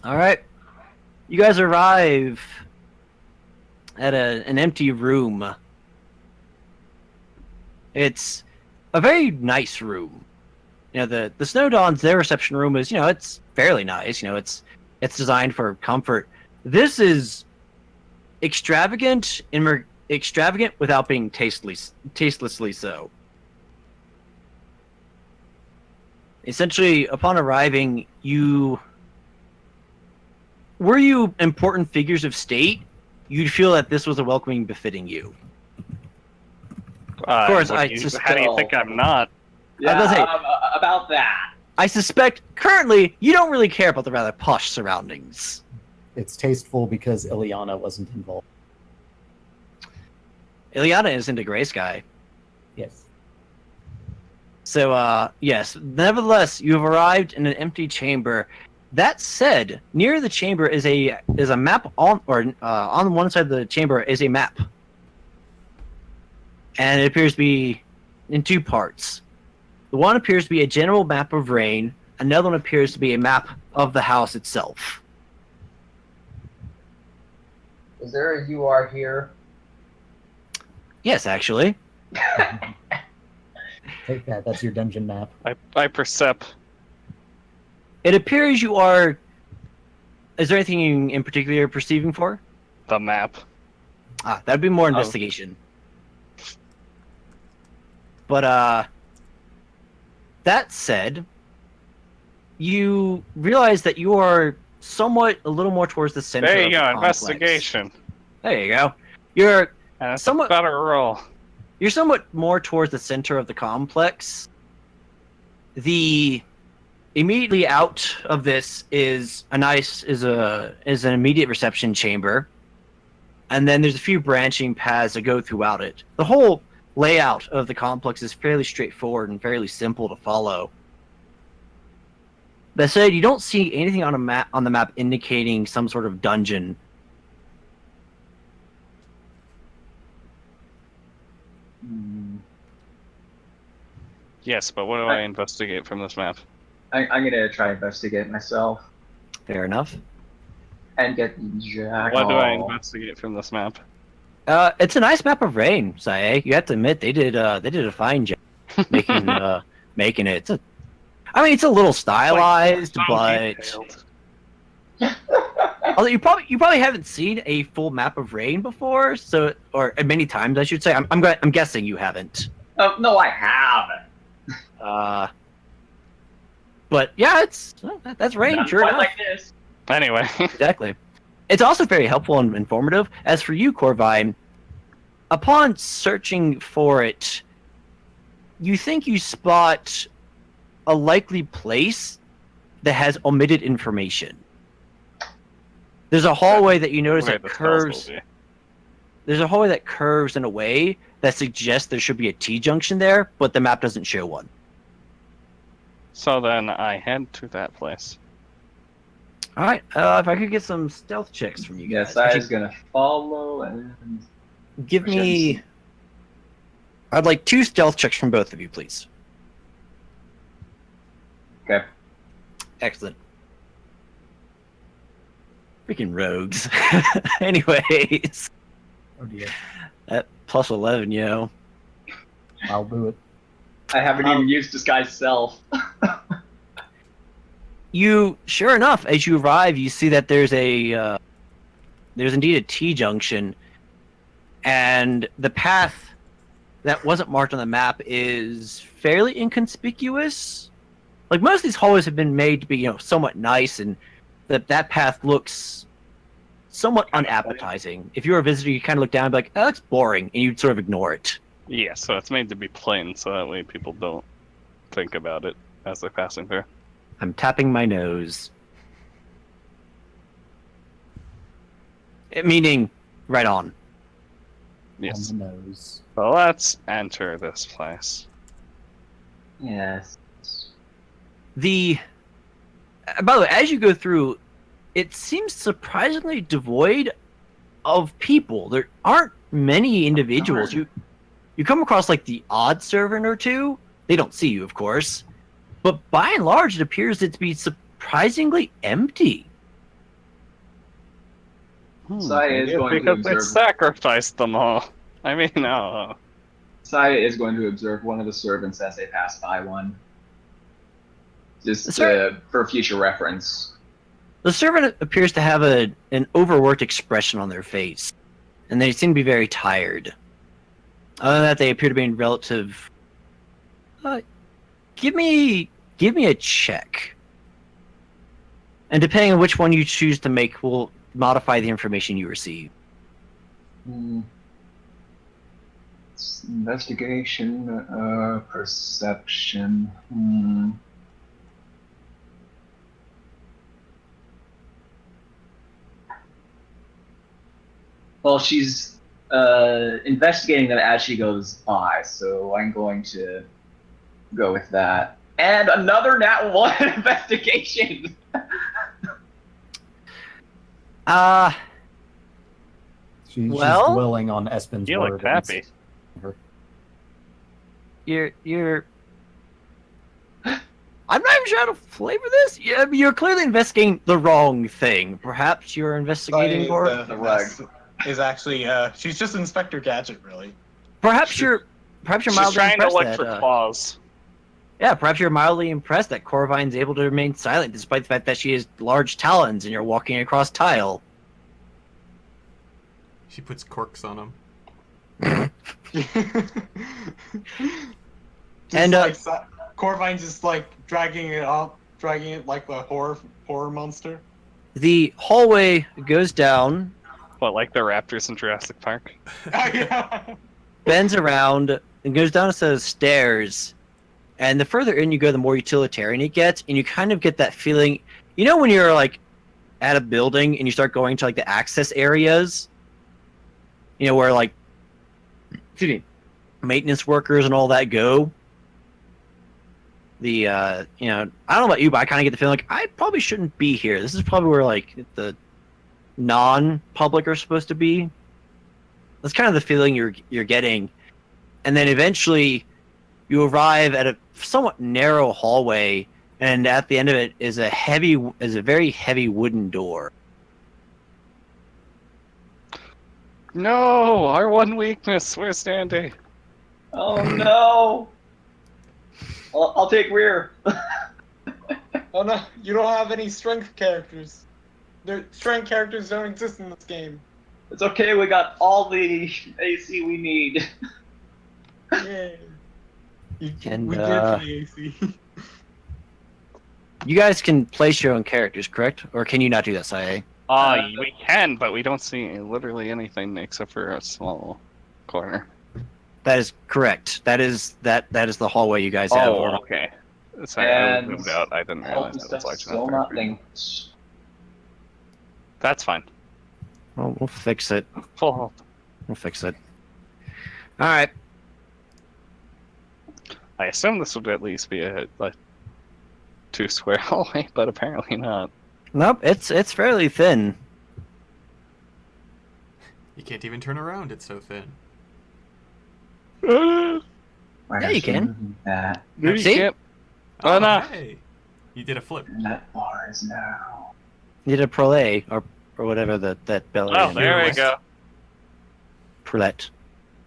All right. You guys arrive at an empty room. It's a very nice room. The Snow Dawn's their reception room is, it's fairly nice. It's designed for comfort. This is extravagant extravagant without being tastelessly so. Essentially, upon arriving, were you important figures of state, you'd feel that this was a welcoming befitting you. Of course, how do you think I'm not? Yeah, about that. I suspect currently you don't really care about the rather posh surroundings. It's tasteful because Ileana wasn't involved. Ileana isn't a gray sky. Yes. So, yes. Nevertheless, you have arrived in an empty chamber. That said, near the chamber is a map on one side of the chamber is a map, and it appears to be in two parts. The one appears to be a general map of Rain. Another one appears to be a map of the house itself. Is there a "you are here"? Yes, actually. Take that. That's your dungeon map. I percept. It appears you are... Is there anything in particular you're perceiving for? The map. That'd be more investigation. But, that said, you realize that you are a little more towards the center of the complex. Investigation. There you go. You're That's somewhat a better roll. You're somewhat more towards the center of the complex. Immediately out of this is an immediate reception chamber, and then there's a few branching paths that go throughout it. The whole layout of the complex is fairly straightforward and fairly simple to follow. That said, you don't see anything on the map indicating some sort of dungeon. Yes, but what do I investigate from this map? I'm gonna try to investigate myself Fair enough. and get the jack. What do I investigate from this map? It's a nice map of Rain, Sae. You have to admit they did a fine job making it. It's a little stylized, but although you probably haven't seen a full map of Rain before, or many times I should say. I'm guessing you haven't. Oh, no, I haven't. But yeah, that's Rain, Not sure quite enough. like this. Anyway. Exactly. It's also very helpful and informative. As for you, Corvine, upon searching for it, you think you spot a likely place that has omitted information. There's a hallway that you notice that curves. There's a hallway that curves in a way that suggests there should be a T-junction there, but the map doesn't show one. So then I head to that place. All right. If I could get some stealth checks from you guys. Yes, I was gonna follow and Give me... I'd like 2 stealth checks from both of you, please. Okay. Excellent. Freaking rogues. Anyways. Oh dear. That plus 11, I'll do it. I haven't even used disguise self. Sure enough, as you arrive, you see that there's indeed a T-junction, and the path that wasn't marked on the map is fairly inconspicuous. Like, most of these hallways have been made to be, somewhat nice, and that path looks somewhat unappetizing. If you're a visitor, you kind of look down and be like, oh, that's boring, and you'd sort of ignore it. Yeah, so it's made to be plain, so that way people don't think about it as they're passing through. I'm tapping my nose. Meaning, right on. Yes. On the nose. So let's enter this place. Yes. By the way, as you go through, it seems surprisingly devoid of people. There aren't many individuals. You come across like the odd servant or two. They don't see you, of course. But by and large, it appears it to be surprisingly empty. Saya is Maybe it's going to because they observe. sacrificed them all. I mean, no. Saya is going to observe one of the servants as they pass by one. Just Sir- for future reference. The servant appears to have an overworked expression on their face, and they seem to be very tired. Other than that, they appear to be in relative. Give me a check, and depending on which one you choose to make, will modify the information you receive. Investigation, perception. Well, she's investigating them as she goes by, so I'm going to go with that. And another nat 1 investigation! She's Well? dwelling on Espen's You word. look happy. You're. I'm not even sure how to flavor this. You're clearly investigating the wrong thing. Perhaps you're investigating for. Is actually she's just Inspector Gadget, really. Perhaps you're She's mildly trying to impressed look that. for claws. Yeah, perhaps you're mildly impressed that Corvine's able to remain silent despite the fact that she has large talons and you're walking across tile. She puts corks on them. And, Corvine's just like dragging it like a horror monster. The hallway goes down, What, like the raptors in Jurassic Park? Yeah. bends around, and goes down a set of stairs. And the further in you go, the more utilitarian it gets, and you kind of get that feeling. You know when you're like at a building and you start going to like the access areas, you know where like, excuse me, maintenance workers and all that go. The I don't know about you, but I kind of get the feeling like I probably shouldn't be here. This is probably where like the non-public are supposed to be. That's kind of the feeling you're getting, and then eventually you arrive at a somewhat narrow hallway, and at the end of it is a very heavy wooden door. No, our one weakness. Where's Sandy? Oh no! I'll take rear. Oh no, you don't have any strength characters. Strength characters don't exist in this game. It's okay, we got all the AC we need. Yay. And, We did the AC. You guys can place your own characters, correct? Or can you not do that, Sae? We can, but we don't see literally anything except for a small corner. That is correct. That is the hallway you guys have. Oh, okay. Sorry, I moved out. I didn't Health realize and that was stuff large still enough. not linked. That's fine. Well, we'll fix it. Full. We'll fix it. All right. I assume this would at least be a like 2-square hallway, but apparently not. Nope. It's fairly thin. You can't even turn around, it's so thin. Yeah, you can. That See? Yep. Oh, no. Hey. You did a flip. that bar is now. You did a prolé or whatever that belly. Oh, there we go. Prolette.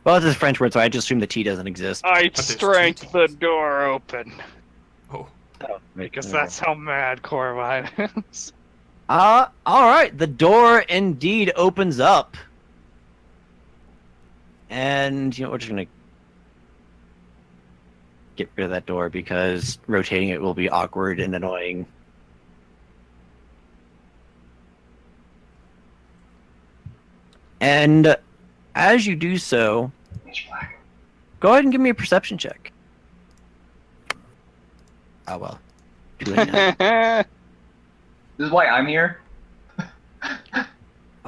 Well, it's a French word, so I just assume the T doesn't exist. I there's strained two the Ts. door open Oh. because that's how mad Corvine is. All right. The door indeed opens up, and we're just gonna get rid of that door because rotating it will be awkward and annoying. And as you do so, Pitch black. go ahead and give me a perception check. Oh well. Too late now. This is why I'm here. All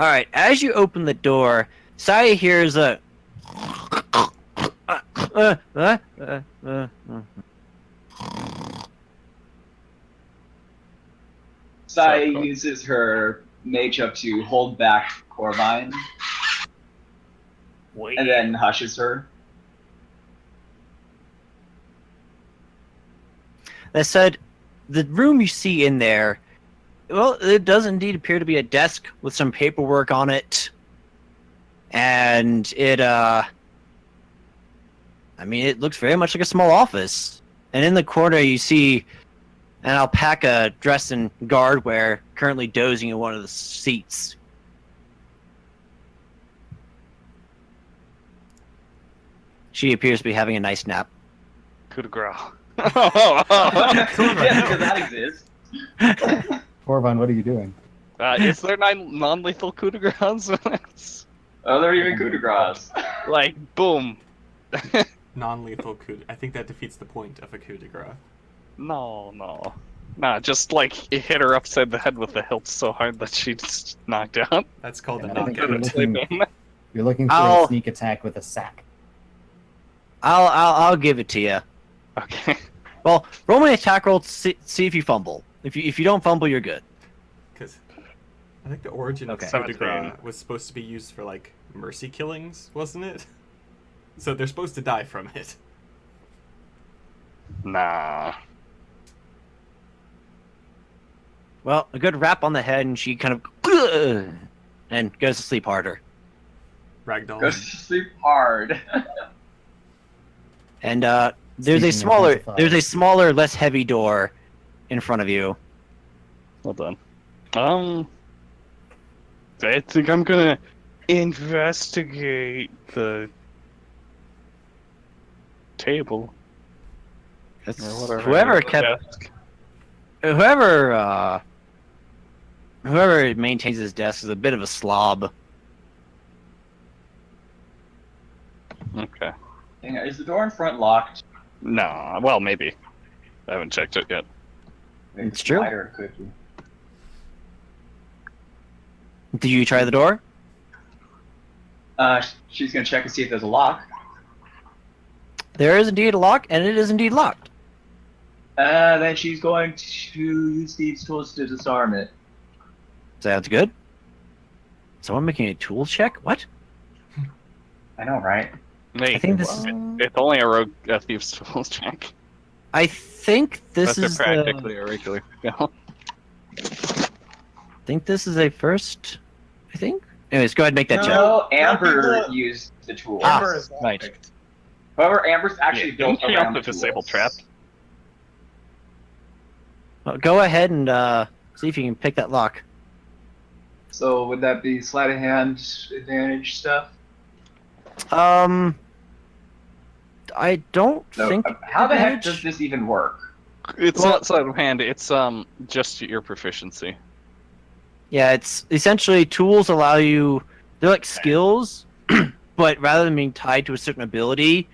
right. As you open the door, Saya hears a. Sai uses her mage up to hold back Corvine, Wait. and then hushes her. That said, the room you see in there Well, it does indeed appear to be a desk with some paperwork on it. And it it looks very much like a small office. And in the corner you see an alpaca dressed in guard wear, currently dozing in one of the seats. She appears to be having a nice nap. Coup de grace. Yeah, because that exists. Corvine, what are you doing? Is there non-lethal coup de grace? Oh, they're even coup de grace. Like, boom. Non-lethal coup. I think that defeats the point of a coup de grace. No. Nah, just like it hit her upside the head with the hilt so hard that she just knocked out. That's called a Yeah, I think knockout. you're looking for I'll- a sneak attack with a sack. I'll give it to you. Okay. Well, roll me an attack roll to see if you fumble. If you don't fumble, you're good. Because I think the origin of Okay. coup de 17. grace was supposed to be used for like mercy killings, wasn't it? So they're supposed to die from it. Nah. Well, a good rap on the head, and she kind of and goes to sleep harder. Ragdoll. Goes to sleep hard. And there's a Speaking of intensified. less heavy door in front of you. Well done. I think I'm gonna investigate the table. It's Or whatever. whoever the kept desk. whoever maintains his desk is a bit of a slob. Okay. Hang on, is the door in front locked? Nah, well, maybe. I haven't checked it yet. Maybe It's true. lighter cookie. Did you try the door? She's gonna check and see if there's a lock. There is indeed a lock, and it is indeed locked. Then she's going to use these tools to disarm it. Sounds good. Someone making a tool check? What? I know, right? Hey, I think this is. it's only a thief's tools check. I think this That's is practically a regular skill. I think this is a first. I think. Anyways, go ahead and make that check. No, Amber people- used the tool. Ah, Amber is right. locked. However, Amber's actually Yeah, built didn't she around have the tools. disable trap? Well, go ahead and see if you can pick that lock. So would that be sleight of hand advantage stuff? I don't No. think. How the heck advantage- does this even work? It's Well- not sleight of hand. It's just your proficiency. Yeah, it's essentially tools allow you. They're like skills, but rather than being tied to a certain ability,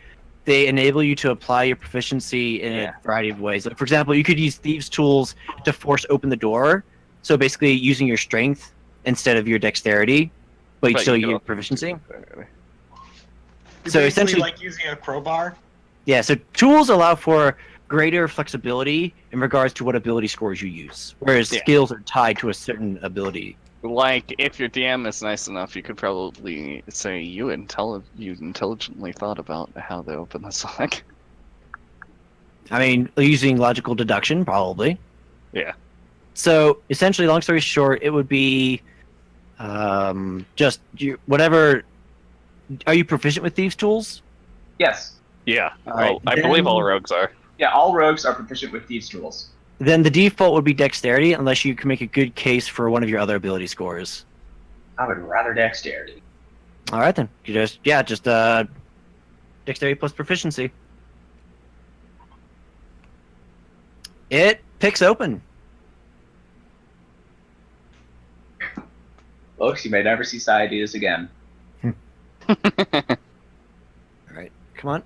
they enable you to apply your proficiency in Yeah. a variety of ways. Like, for example, you could use thieves' tools to force open the door. So basically, using your strength instead of your dexterity, but you But still you use could proficiency. You're So basically essentially- like using a crowbar. Yeah, so tools allow for greater flexibility in regards to what ability scores you use, whereas Yeah. skills are tied to a certain ability. Like, if your DM is nice enough, you could probably say you intelligently thought about how they open this lock. I mean, using logical deduction, probably. Yeah. So essentially, long story short, it would be just whatever. Are you proficient with thieves' tools? Yes. Yeah. All right, I believe all then- rogues are. Yeah, all rogues are proficient with these tools. Then the default would be dexterity, unless you can make a good case for one of your other ability scores. I would rather dexterity. All right, then. You just dexterity plus proficiency. It picks open. Folks, you may never see Sciadeus again. All right, come on.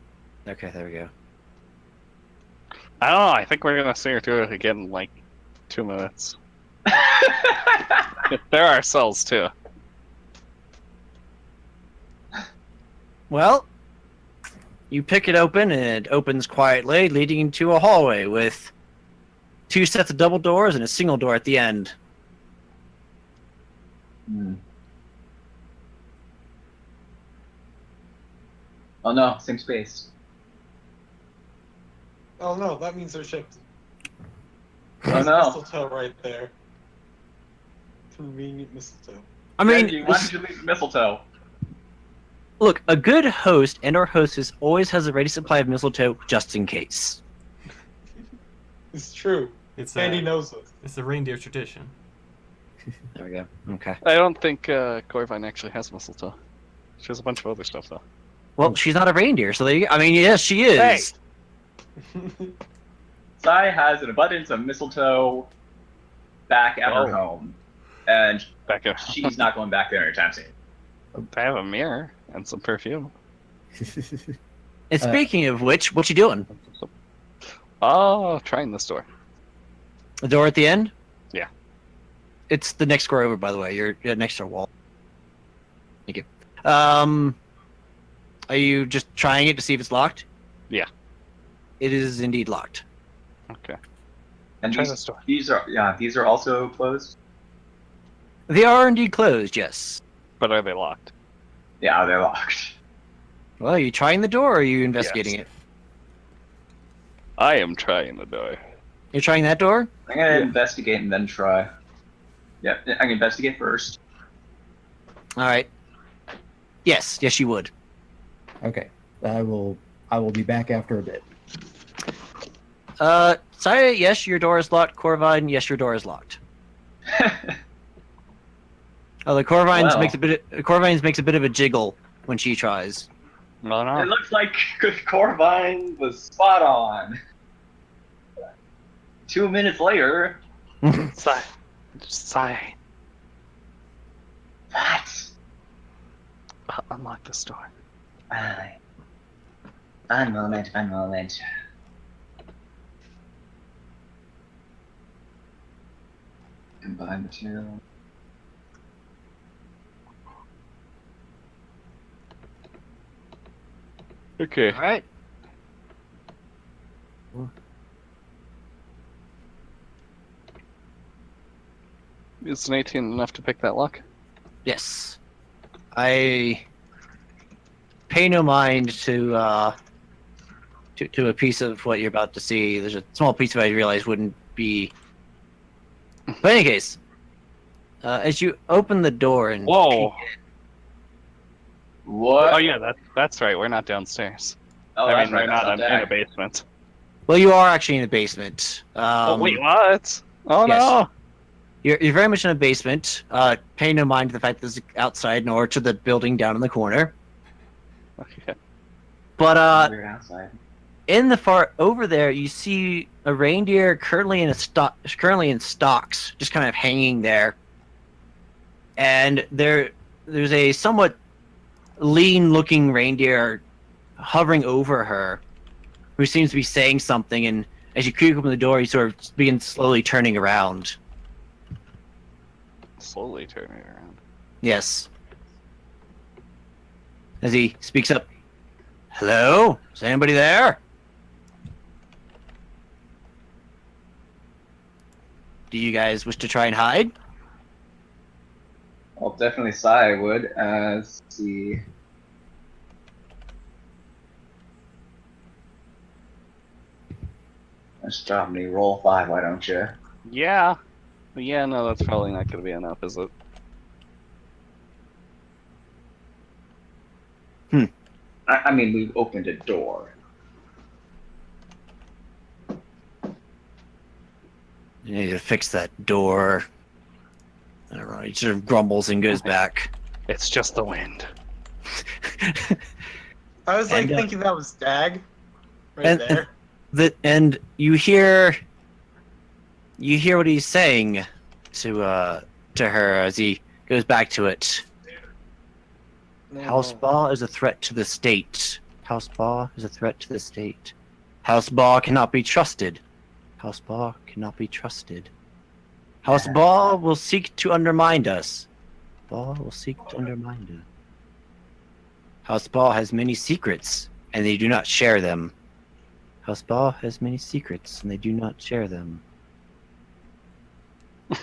Okay, there we go. I don't know. I think we're gonna see her do it again in like 2 minutes. There are cells too. Well, you pick it open, and it opens quietly, leading into a hallway with 2 sets of double doors and a single door at the end. Oh no, same space. Oh no, that means they're shipped. Oh no. Mistletoe right there. Convenient mistletoe. I mean, Genji, why did you leave mistletoe? look, a good host and or hostess always has a ready supply of mistletoe just in case. It's true. It's Andy a knows this. it's a reindeer tradition. There we go. Okay. I don't think Corvine actually has mistletoe. She has a bunch of other stuff though. Well, she's not a reindeer, so there you go. I mean, yes, she is. Hey! Sai has an abundance of mistletoe back at her home, and Back up. she's not going back there anytime soon. I have a mirror and some perfume. And speaking of which, what you doing? Oh, trying this door. The door at the end? Yeah. It's the next door over, by the way. You're next to a wall. Thank you. Are you just trying it to see if it's locked? Yeah. It is indeed locked. Okay. And Try this door. these are also closed. They are indeed closed, yes. But are they locked? Yeah, they're locked. Well, are you trying the door or are you investigating Yes. it? I am trying the door. You're trying that door? I'm gonna investigate and then try. Yeah, I can investigate first. Alright. Yes, you would. Okay. I will be back after a bit. Sorry, yes, your door is locked. Corvine, yes, your door is locked. The Corvines Well. Corvines makes a bit of a jiggle when she tries. No, no. It looks like Corvine was spot on. 2 minutes later, Sigh. Just sigh. what? Unlock this door. One moment. Combine material. Okay. Alright. Is an 18 enough to pick that lock? Yes. I pay no mind to a piece of what you're about to see. There's a small piece of it I realize wouldn't be. But in any case, as you open the door and Whoa. peek What? Oh yeah, that's right. We're not downstairs. Oh, I that's mean, right. we're That's not up in a there. basement. well, you are actually in the basement. Oh wait, what? Oh yes. no! You're very much in a basement. Pay no mind to the fact that it's outside nor to the building down in the corner. Okay. But We're outside. in the far over there, you see a reindeer currently in stocks, just kind of hanging there. And there's a somewhat lean-looking reindeer hovering over her, who seems to be saying something. And as you creak open the door, you sort of begin slowly turning around. Slowly turning around. Yes. As he speaks up, "Hello? Is anybody there? Do you guys wish to try and hide?" Well, definitely Sai would. Let's see. Let's drop me. Roll 5, why don't you? Yeah. Yeah, no, that's probably not going to be enough, is it? I mean, we've opened a door. You need to fix that door. I don't know. He sort of grumbles and goes back. It's just the wind. I was like And, thinking that was Dag. Right and- there. And you hear what he's saying to her as he goes back to it. Houseball is a threat to the state. Houseball is a threat to the state. Houseball cannot be trusted. Houseball cannot be trusted. Houseball will seek to undermine us. Ball will seek to undermine us. Houseball has many secrets, and they do not share them. Houseball has many secrets, and they do not share them.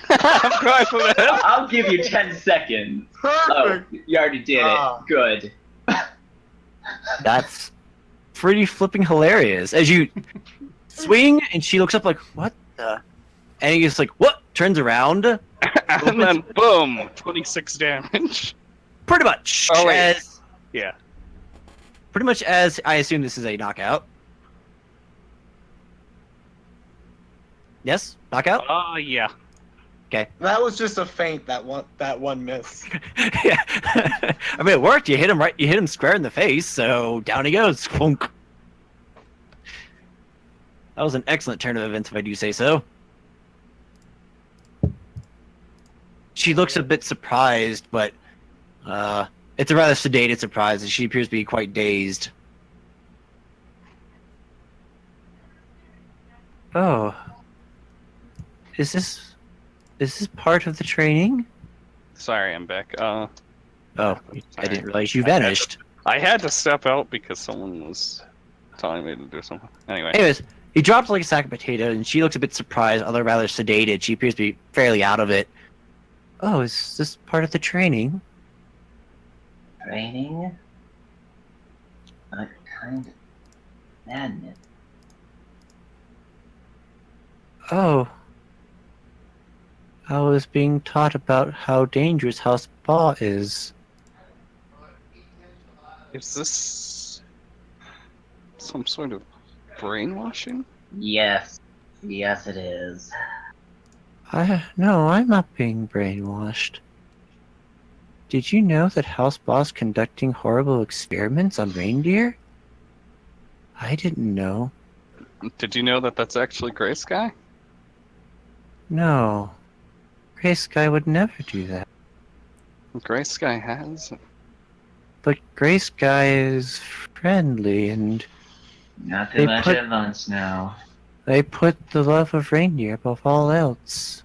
I'm crying for that. I'll give you 10 seconds. Oh, Perfect. you already did Ah. it. Good. That's pretty flipping hilarious. As you swing, and she looks up like, "What the?" And he just like, "What?" Turns around, And then boom, 26 damage. Pretty much. Oh, wait. As, Yeah. pretty much as I assume this is a knockout. Yes, knockout. Yeah. That was just a feint. That one miss. Yeah. I mean, it worked. You hit him right. You hit him square in the face. So down he goes. Clunk. That was an excellent turn of events, if I do say so. She looks a bit surprised, but it's a rather sedated surprise, as she appears to be quite dazed. Oh. Is this part of the training? Sorry, I'm back. Oh, I Sorry. didn't realize you vanished. I had to step out because someone was telling me to do something. Anyway. Anyways, he drops like a sack of potatoes, and she looks a bit surprised, although rather sedated. She appears to be fairly out of it. Oh, is this part of the training? Training? What kind of madness? Oh. I was being taught about how dangerous House Spa is. Is this some sort of brainwashing? Yes. Yes, it is. No, I'm not being brainwashed. Did you know that House Spa is conducting horrible experiments on reindeer? I didn't know. Did you know that that's actually Gray Sky? No. Gray Sky would never do that. Gray Sky has. But Gray Sky is friendly, and Not too They much put- at once now. they put the love of reindeer above all else.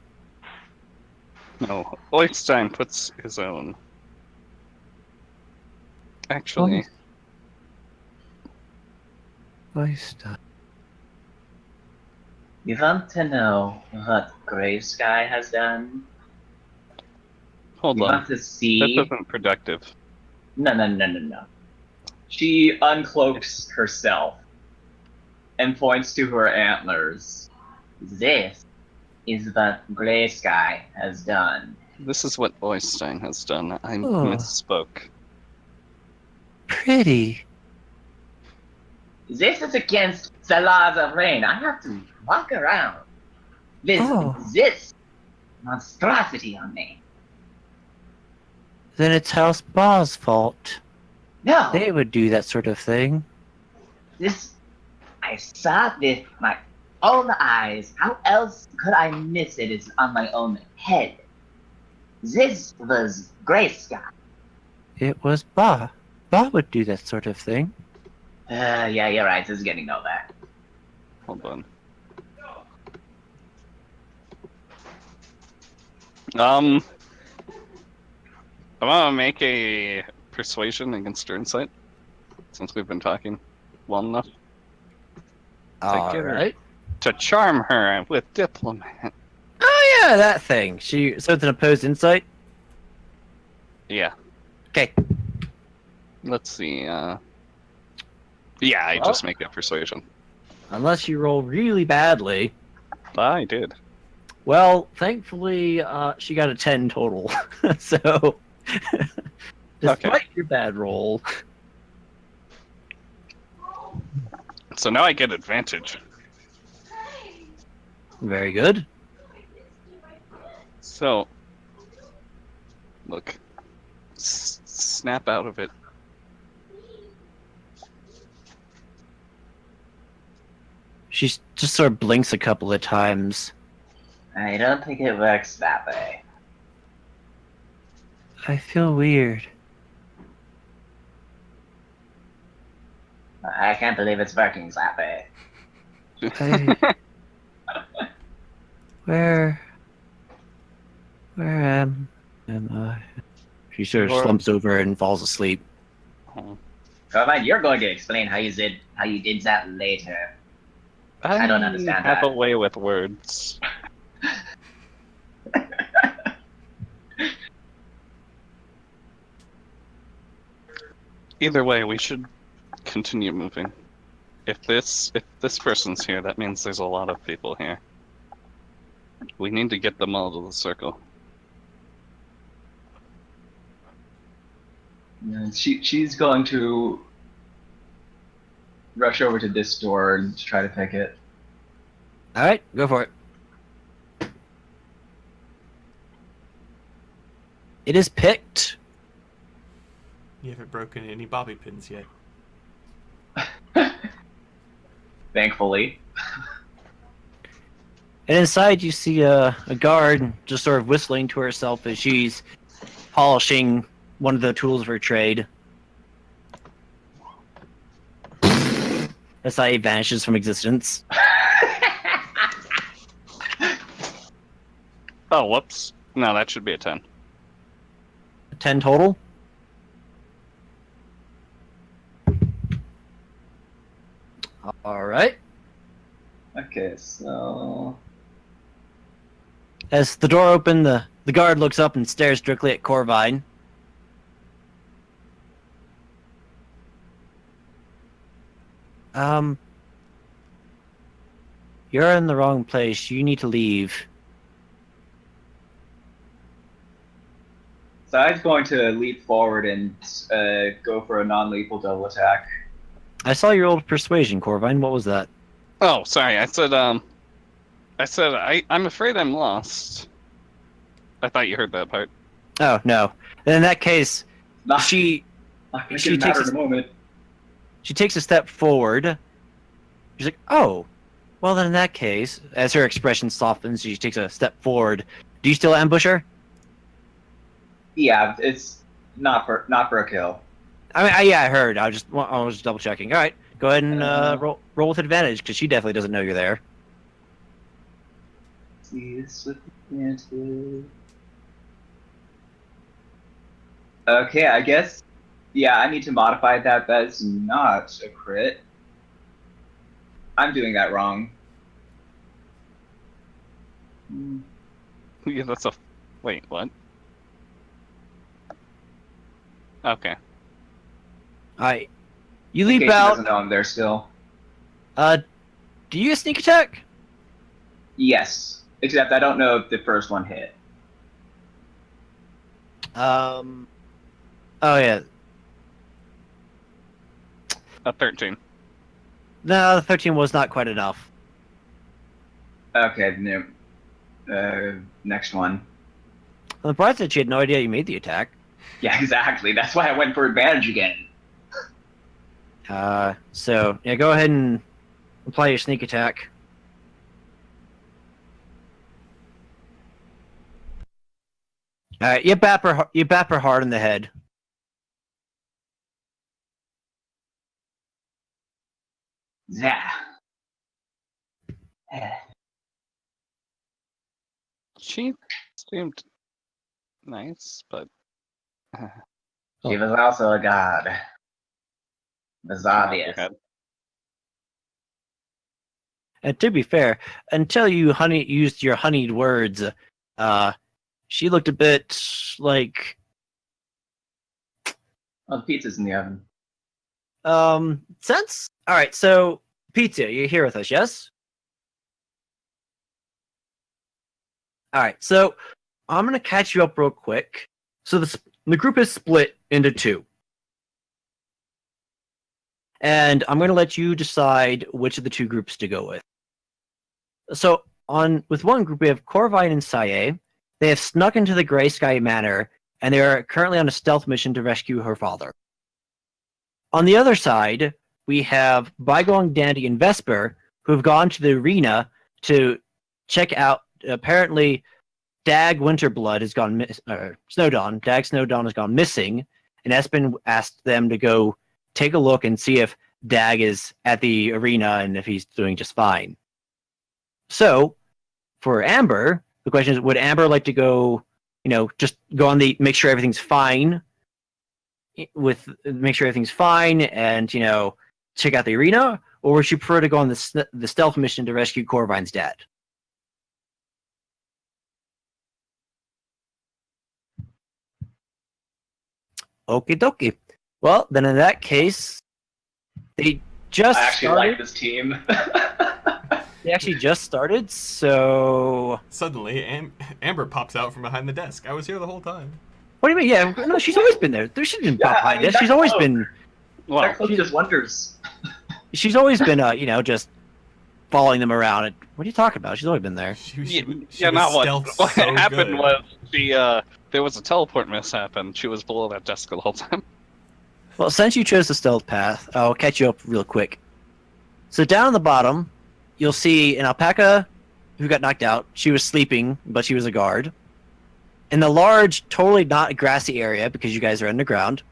No, Oystein puts his own. Actually, Oyster. You want to know what Grave Sky has done? hold You on. want to see? That isn't productive. No. She uncloaks herself and points to her antlers. This is what Grey Sky has done. This is what Oystein has done. I Oh. misspoke. Pretty. This is against the laws of rain. I have to walk around with Oh. this monstrosity on me. Then it's House Spa's fault. No, They would do that sort of thing. this I saw with my own eyes. How else could I miss it? It's on my own head. This was Grey Sky. It was Ba. Ba would do that sort of thing. Yeah, you're right. This is getting nowhere. Hold on. I'm gonna make a persuasion against her insight, since we've been talking well enough. Alright. To charm her with diplomat. Oh yeah, that thing. So it's an opposed insight? Yeah. Okay. Let's see, yeah, I just make a persuasion. Unless you roll really badly. I did. Well, thankfully, she got a 10 total. So, despite your bad roll. So now I get advantage. Very good. So, look, snap out of it. She just sort of blinks a couple of times. I don't think it works that way. I feel weird. I can't believe it's working that way. I... Where am I? She sort of Or- slumps over and falls asleep. Oh. Carmine, you're going to explain how you did that later. I don't understand have that. a way with words. Either way, we should continue moving. If this person's here, that means there's a lot of people here. We need to get them all to the circle. And she's going to rush over to this door and try to pick it. All right, go for it. It is picked. You haven't broken any bobby pins yet. Thankfully. And inside, you see a guard just sort of whistling to herself as she's polishing one of the tools of her trade. Asai vanishes from existence. Oh, whoops. No, that should be a 10. 10 total. All right. Okay, so As the door opened, the guard looks up and stares directly at Corvine. You're in the wrong place. You need to leave. I'm going to leap forward and go for a non-lethal double attack. I saw your old persuasion, Corvine. What was that? Oh, sorry. I said I'm afraid I'm lost. I thought you heard that part. Oh no. Then in that case, Not, she not gonna she get matter takes in a moment. takes a step forward. She's like, "Oh, well then in that case," as her expression softens, she takes a step forward. Do you still ambush her? Yeah, it's not for a kill. I mean, yeah, I heard. I was just double checking. All right, go ahead and roll with advantage because she definitely doesn't know you're there. See this with advantage. Okay, I guess. Yeah, I need to modify that. That's not a crit. I'm doing that wrong. Yeah, that's a. Wait, what? Okay. All right, you In leap case he out. doesn't know I'm there still. Do you sneak attack? Yes, except I don't know if the first one hit. Oh yeah. A 13. No, the 13 was not quite enough. Okay, next one. I'm surprised that she had no idea you made the attack. Yeah, exactly. That's why I went for advantage again. So yeah, go ahead and apply your sneak attack. All right, you bap her hard in the head. Yeah. She seemed nice, but She was also a god. It's obvious. And to be fair, until you used your honeyed words, she looked a bit like Oh, the pizza's in the oven. sense. All right, so Pizza, you're here with us, yes? All right, so I'm gonna catch you up real quick. So the group is split into two, and I'm gonna let you decide which of the two groups to go with. So with one group, we have Corvine and Saye. They have snuck into the Grey Sky Manor, and they are currently on a stealth mission to rescue her father. On the other side, we have Bygone Dandy and Vesper, who have gone to the arena to check out. Apparently, Dag Winterblood has gone Snowdawn. Dag Snowdawn has gone missing, and Espen asked them to go take a look and see if Dag is at the arena and if he's doing just fine. So, for Amber, the question is, would Amber like to go, just go on make sure everything's fine, and, check out the arena, or would she prefer to go on the stealth mission to rescue Corvine's dad? Okie dokie. Well, then in that case, they just I actually started. like this team. They actually just started, so Suddenly, Amber pops out from behind the desk. I was here the whole time. What do you mean? Yeah, no, she's always been there. She didn't Yeah, pop I behind mean, us. that She's always cloak- been. Well, that cloak she's- does wonders. She's always been, just following them around. And what are you talking about? She's always been there. She was not what. stealth What so happened good. was there was a teleport mishap, and she was below that desk the whole time. Well, since you chose the stealth path, I'll catch you up real quick. So down at the bottom, you'll see an alpaca who got knocked out. She was sleeping, but she was a guard. In the large, totally not grassy area, because you guys are underground,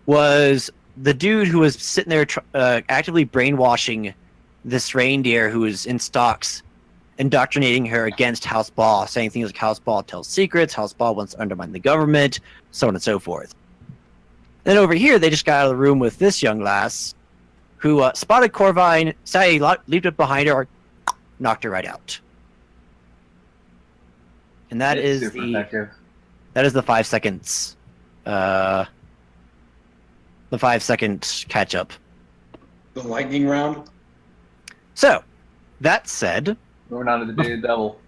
was the dude who was sitting there actively brainwashing this reindeer who was in stocks, indoctrinating her against House Ball, saying things like House Ball tells secrets, House Ball wants to undermine the government, so on and so forth. Then over here, they just got out of the room with this young lass, who spotted Corvine, Sally leaped up behind her, knocked her right out. And that It's is super the effective. 5 seconds. The 5 second catch up. The lightning round. So, that said, Moving on to the big double.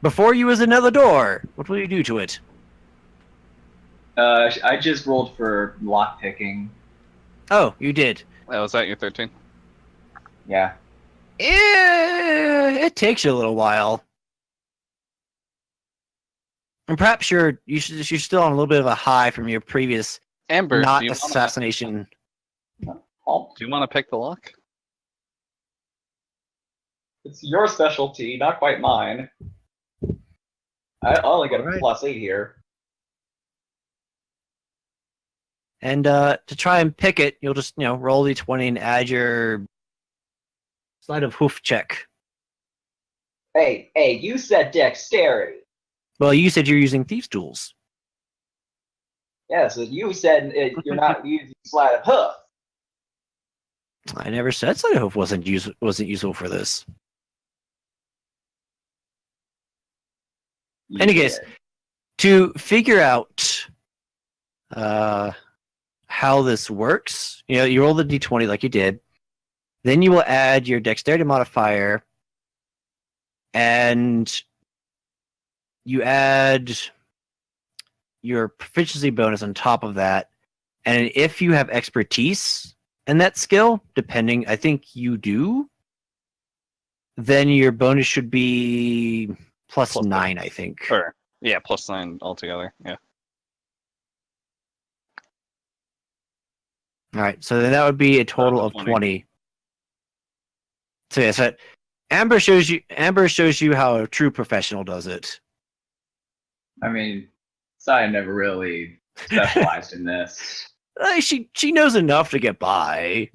before you is another door. What will you do to it? I just rolled for lock picking. Oh, you did. Was that your 13? Yeah. It takes you a little while. And perhaps you're still on a little bit of a high from your previous Amber, not do you assassination. Oh, want to pick the lock? it's your specialty, not quite mine. I only got a Alright. +8 here. And to try and pick it, you'll just roll d20 and add your sleight of hoof check. Hey, you said dexterity. Well, you said you're using thieves' tools. Yeah, so you said you're not using sleight of hoof. I never said sleight of hoof wasn't useful for this. You Any case, did. to figure out how this works, you roll the d20 like you did. Then you will add your dexterity modifier, and you add your proficiency bonus on top of that. And if you have expertise in that skill, depending, I think you do, then your bonus should be plus Plus 9, I think. Or yeah, +9 altogether. Yeah. All right, so then that would be a total of 20. 20. So yeah, so Amber shows you how a true professional does it. I mean, Saya never really specialized in this. She knows enough to get by.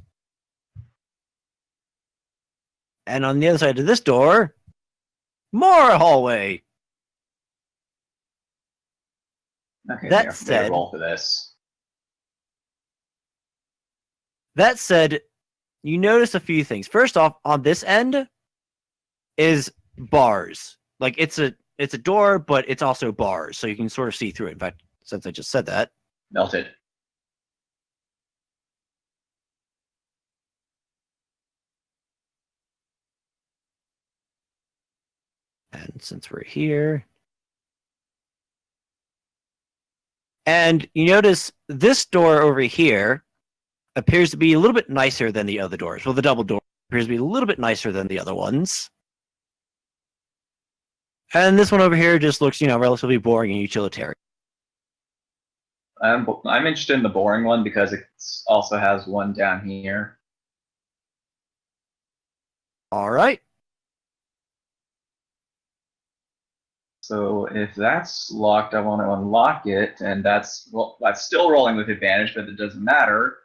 And on the other side of this door, more hallway. Okay, That here, made a said- roll for this. That said, you notice a few things. First off, on this end is bars. Like it's a door, but it's also bars, so you can sort of see through it. In fact, since I just said that, Melted. and since we're here, and you notice this door over here appears to be a little bit nicer than the other doors. Well, the double door appears to be a little bit nicer than the other ones. And this one over here just looks, relatively boring and utilitarian. I'm interested in the boring one because it also has one down here. All right. So if that's locked, I want to unlock it, and that's still rolling with advantage, but it doesn't matter.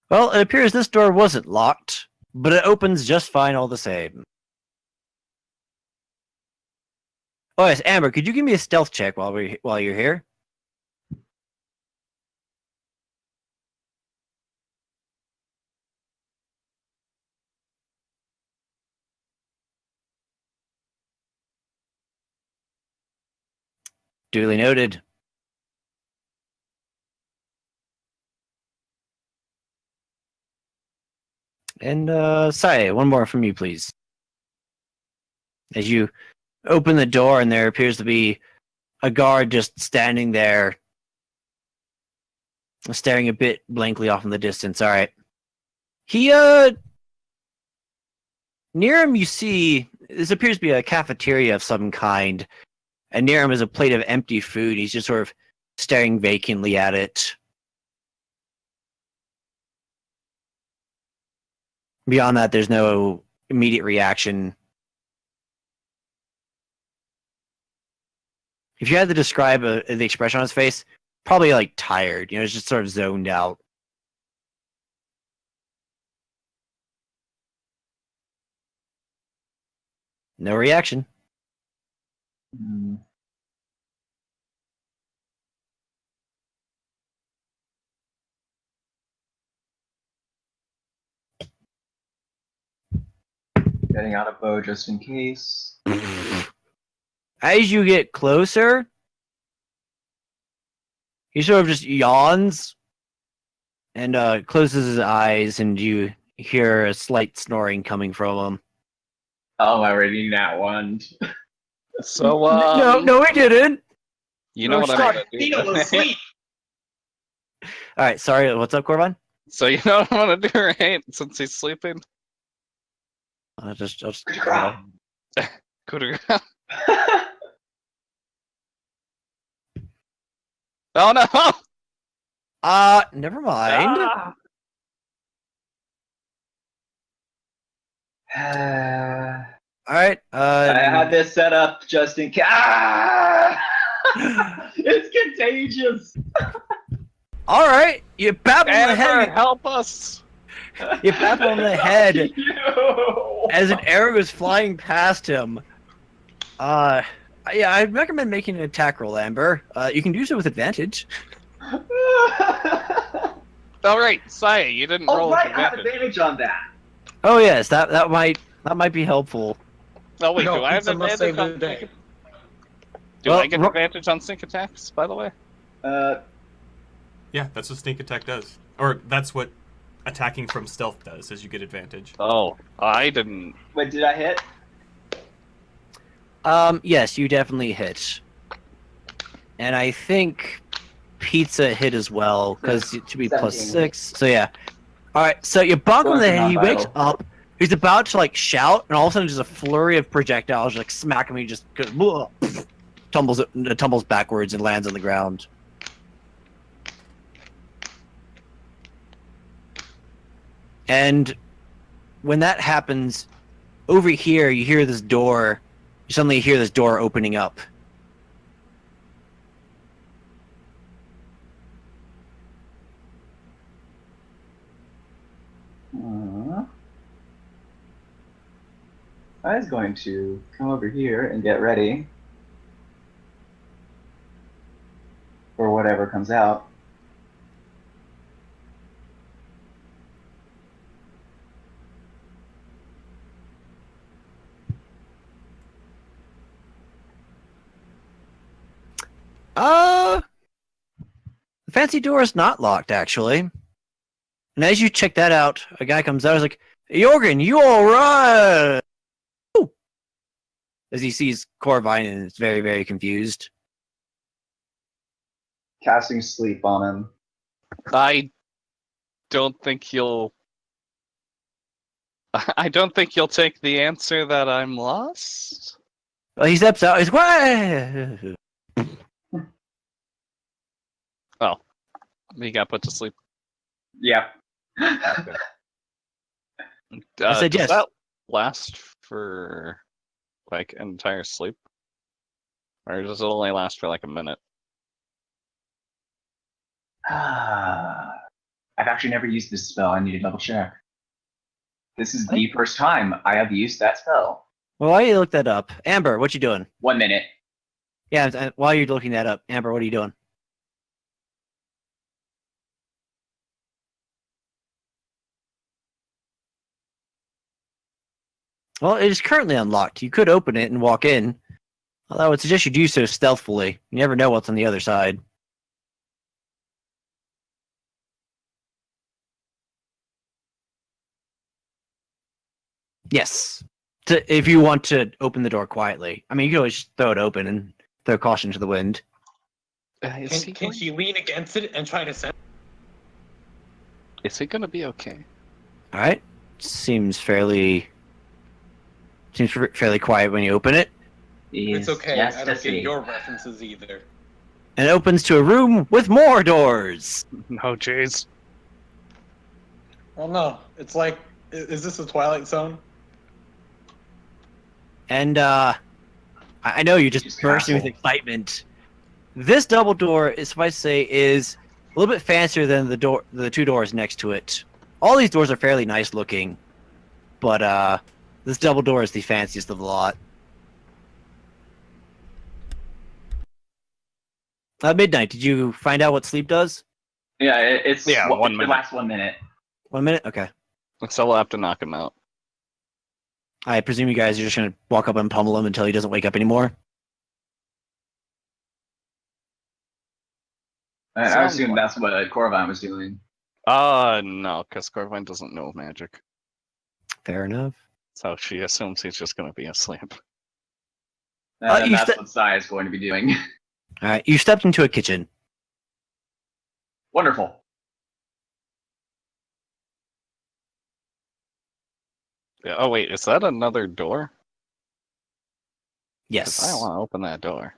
Well, it appears this door wasn't locked, but it opens just fine all the same. Oh yes, Amber, could you give me a stealth check while you're here? Duly noted. And Saya, one more from you, please. As you open the door, and there appears to be a guard just standing there, staring a bit blankly off in the distance. All right. He near him you see this appears to be a cafeteria of some kind, and near him is a plate of empty food. He's just sort of staring vacantly at it. Beyond that, there's no immediate reaction. If you had to describe the expression on his face, probably like tired. You know, it's just sort of zoned out. No reaction. Hmm. Getting out a bow just in case. As you get closer, he sort of just yawns and closes his eyes, and you hear a slight snoring coming from him. Oh, I already need that one. So, No, he didn't. you know what I'm gonna do. Feel asleep. All right, sorry. What's up, Corvine? So you know what I'm gonna do, right? Since he's sleeping. I'll just Coup de grace. Coup de grace. Oh no! Never mind. All right. I had this set up just in case. Ah! It's contagious. All right. You pat him on the Amber, head. help us! You pat him on the head You. as an arrow is flying past him. Yeah, I'd recommend making an attack roll, Amber. You can do so with advantage. All right, Saya, you didn't Oh roll right, with I have advantage. advantage on that. Oh yes, that might be helpful. Oh wait, No, do I have pizza must advantage save on the day. Do Well, I get advantage on sync attacks, by the way? Yeah, that's what sneak attack does. Or that's what attacking from stealth does, is you get advantage. Oh, I didn't. Wait, did I hit? Yes, you definitely hit. And I think pizza hit as well, because to be plus 17. 6. So yeah. Alright, so you bonk him in the head, he wakes Non-vital. up, he's about to like shout, and all of a sudden just a flurry of projectiles like smack him, he just goes, tumbles backwards and lands on the ground. And when that happens, over here you hear this door. You suddenly hear this door opening up. I was going to come over here and get ready for whatever comes out. The fancy door is not locked, actually. And as you check that out, a guy comes out. He's like, "Jorgen, you all right?" Ooh. As he sees Corvine and is very, very confused. Casting sleep on him. I don't think you'll. I don't think you'll take the answer that I'm lost. Well, he steps out. He's what? Oh, he got put to sleep. Yeah. I said does yes. that last for like an entire sleep, or does it only last for like a minute? I've actually never used this spell. I need to double check. This is the first time I have used that spell. Well, while you look that up, Amber, what you doing? 1 minute. Yeah, while you're looking that up, Amber, what are you doing? Well, it is currently unlocked. You could open it and walk in. Although I would suggest you do so stealthily. You never know what's on the other side. Yes. If you want to open the door quietly. I mean, you can always just throw it open and throw caution to the wind. Is he Can going- she lean against it and try to send? Is he gonna be okay? All right. Seems fairly quiet when you open it, It's okay. Yes, I don't Jesse. get your references either. and it opens to a room with more doors. No, jeez. Oh no, it's like, is this a Twilight Zone? And I know you're just Just bursting with castle. excitement. This double door, is suffice to say, is a little bit fancier than the two doors next to it. All these doors are fairly nice looking, but this double door is the fanciest of the lot. Midnight, did you find out what sleep does? Yeah, it's Yeah, 1 it minute. lasts 1 minute. 1 minute? Okay. So we'll have to knock him out. I presume you guys are just gonna walk up and pummel him until he doesn't wake up anymore. I Sounds assume like- that's what Corvine was doing. No, because Corvine doesn't know magic. Fair enough. So she assumes he's just gonna be asleep. And you that's st- what Sai is going to be doing. All right, you stepped into a kitchen. Wonderful. Yeah, oh wait, is that another door? 'Cause Yes. I don't want to open that door.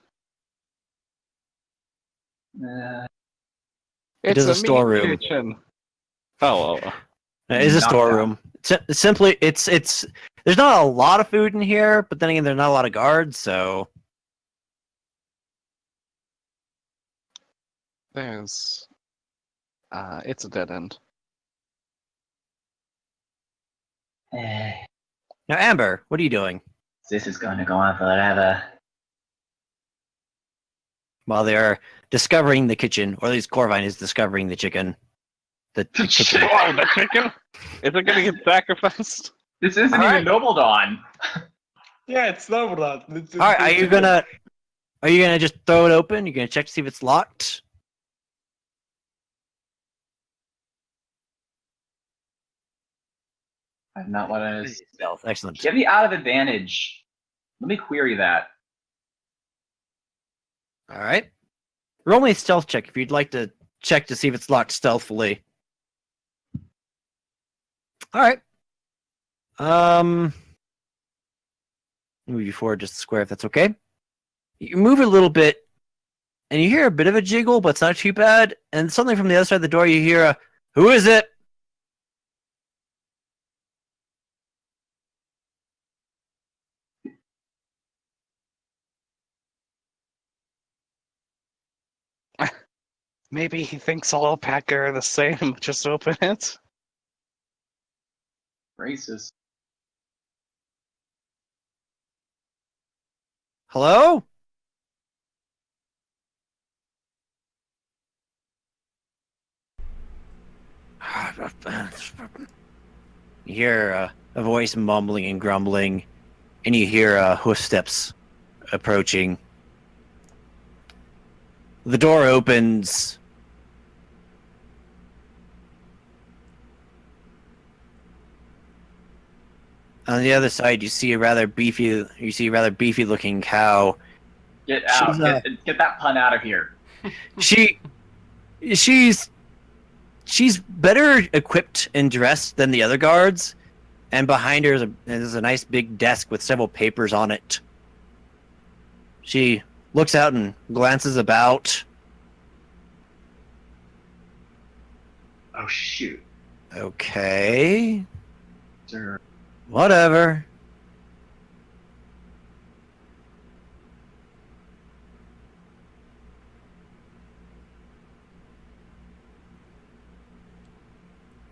It is a meat storeroom. kitchen. Oh, It is a Knocked storeroom. Simply, it's. There's not a lot of food in here, but then again, there's not a lot of guards, so there's. It's a dead end. Eh, now, Amber, what are you doing this is going to go on forever. while they're discovering the kitchen, or at least Corvine is discovering the chicken, the kitchen. Oh, the chicken! Is it gonna get sacrificed? This isn't All even right. Noble Dawn. Yeah, it's Noble Dawn. All right, are you gonna just throw it open? You're gonna check to see if it's locked? I'm not what I was. Stealth. Excellent. Get me out of advantage. Let me query that. All right. Roll me a stealth check if you'd like to check to see if it's locked stealthily. All right. Move you forward just a square if that's okay. You move it a little bit, and you hear a bit of a jiggle, but it's not too bad. And suddenly from the other side of the door, you hear a, "Who is it?" Maybe he thinks all alpaca are the same. Just open it. Racist. Hello? You hear a voice mumbling and grumbling, and you hear hoof steps approaching. The door opens. On the other side, you see a rather beefy looking cow. Get out. Get that pun out of here. She's better equipped and dressed than the other guards, and behind her is a nice big desk with several papers on it. She looks out and glances about. Oh shoot. Okay, Sir. whatever.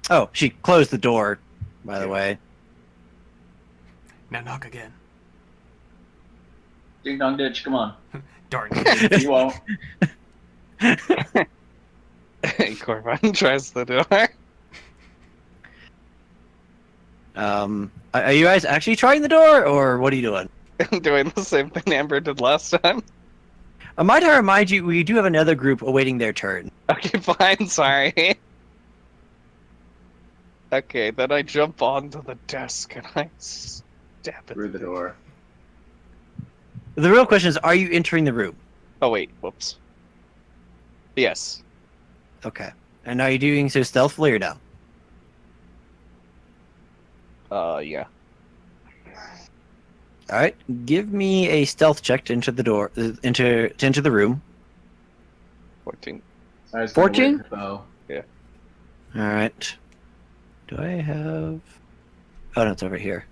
Oh, she closed the door, by the way. Now knock again. Ding dong ditch. Come on. Darn. You won't. Corvine tries the door. Are you guys actually trying the door, or what are you doing? Doing the same thing Amber did last time. Might I remind you, we do have another group awaiting their turn. Okay, fine, sorry. Okay, then I jump onto the desk and I stab it. Through the door. The real question is, are you entering the room? Oh wait, whoops. Yes. Okay. And are you doing so stealthily or no? Yeah. All right, give me a stealth check to enter the door, to enter the room. 14. So I was gonna 14? whip the bow. All right. Do I have? Oh no, it's over here.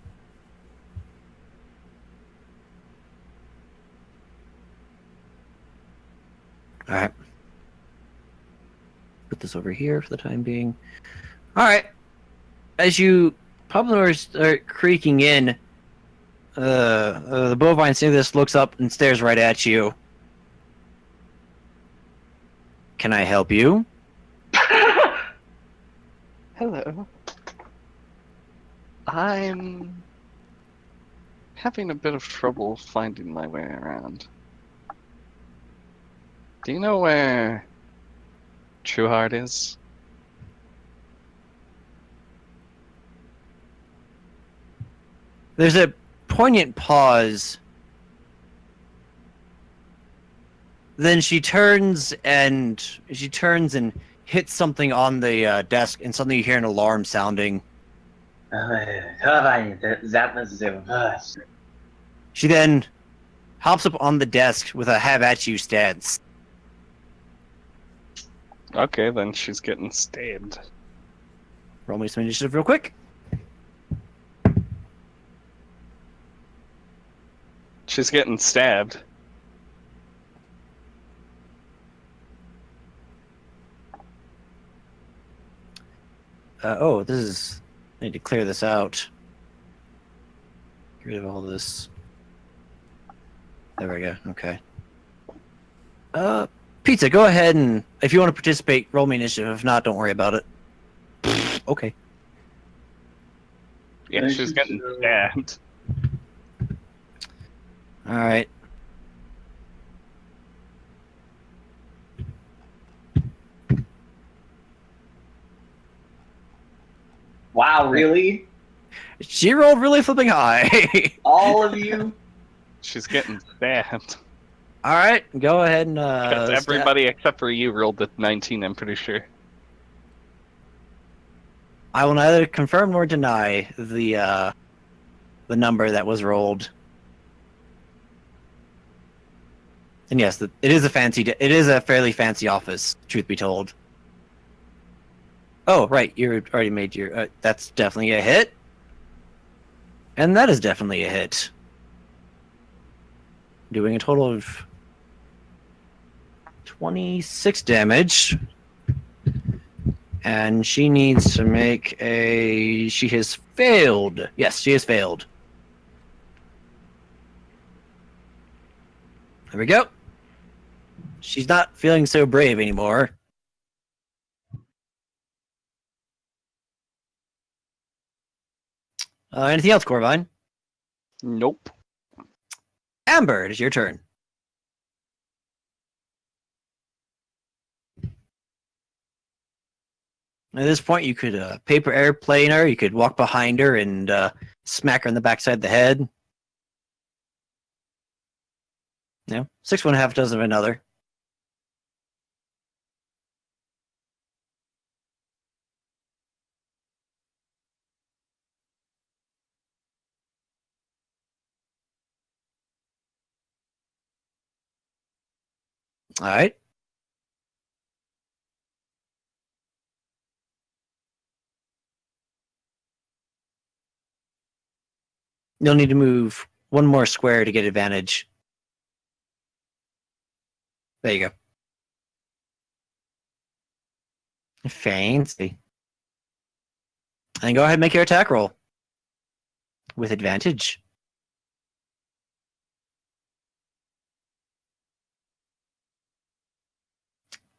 All right. Put this over here for the time being. All right. As you probably start creaking in, the bovine seeing this looks up and stares right at you. Can I help you? Hello. I'm having a bit of trouble finding my way around. Do you know where Trueheart is? There's a poignant pause. Then she turns and hits something on the desk, and suddenly you hear an alarm sounding. She then hops up on the desk with a have at you stance. Okay, then she's getting stabbed. Roll me some initiative real quick. She's getting stabbed. This is. I need to clear this out. Get rid of all this. There we go. Okay. Pizza, go ahead and if you want to participate, roll me initiative. If not, don't worry about it. Okay. Yeah, she's getting stabbed. All right. Wow, really? She rolled really flipping high. All of you? She's getting stabbed. All right, go ahead and Because everybody except for you rolled the 19, I'm pretty sure. I will neither confirm nor deny the number that was rolled. And yes, it is a fairly fancy office, truth be told. Oh, right, you already made your. That's definitely a hit. And that is definitely a hit. Doing a total of 26 damage. And she needs to make a. She has failed. Yes, she has failed. There we go. She's not feeling so brave anymore. Anything else, Corvine? Nope. Amber, it is your turn. At this point, you could paper airplane her. You could walk behind her and smack her in the backside of the head. No, 6 1/2 dozen of another. All right. You'll need to move one more square to get advantage. There you go. Fancy. And go ahead and make your attack roll. With advantage.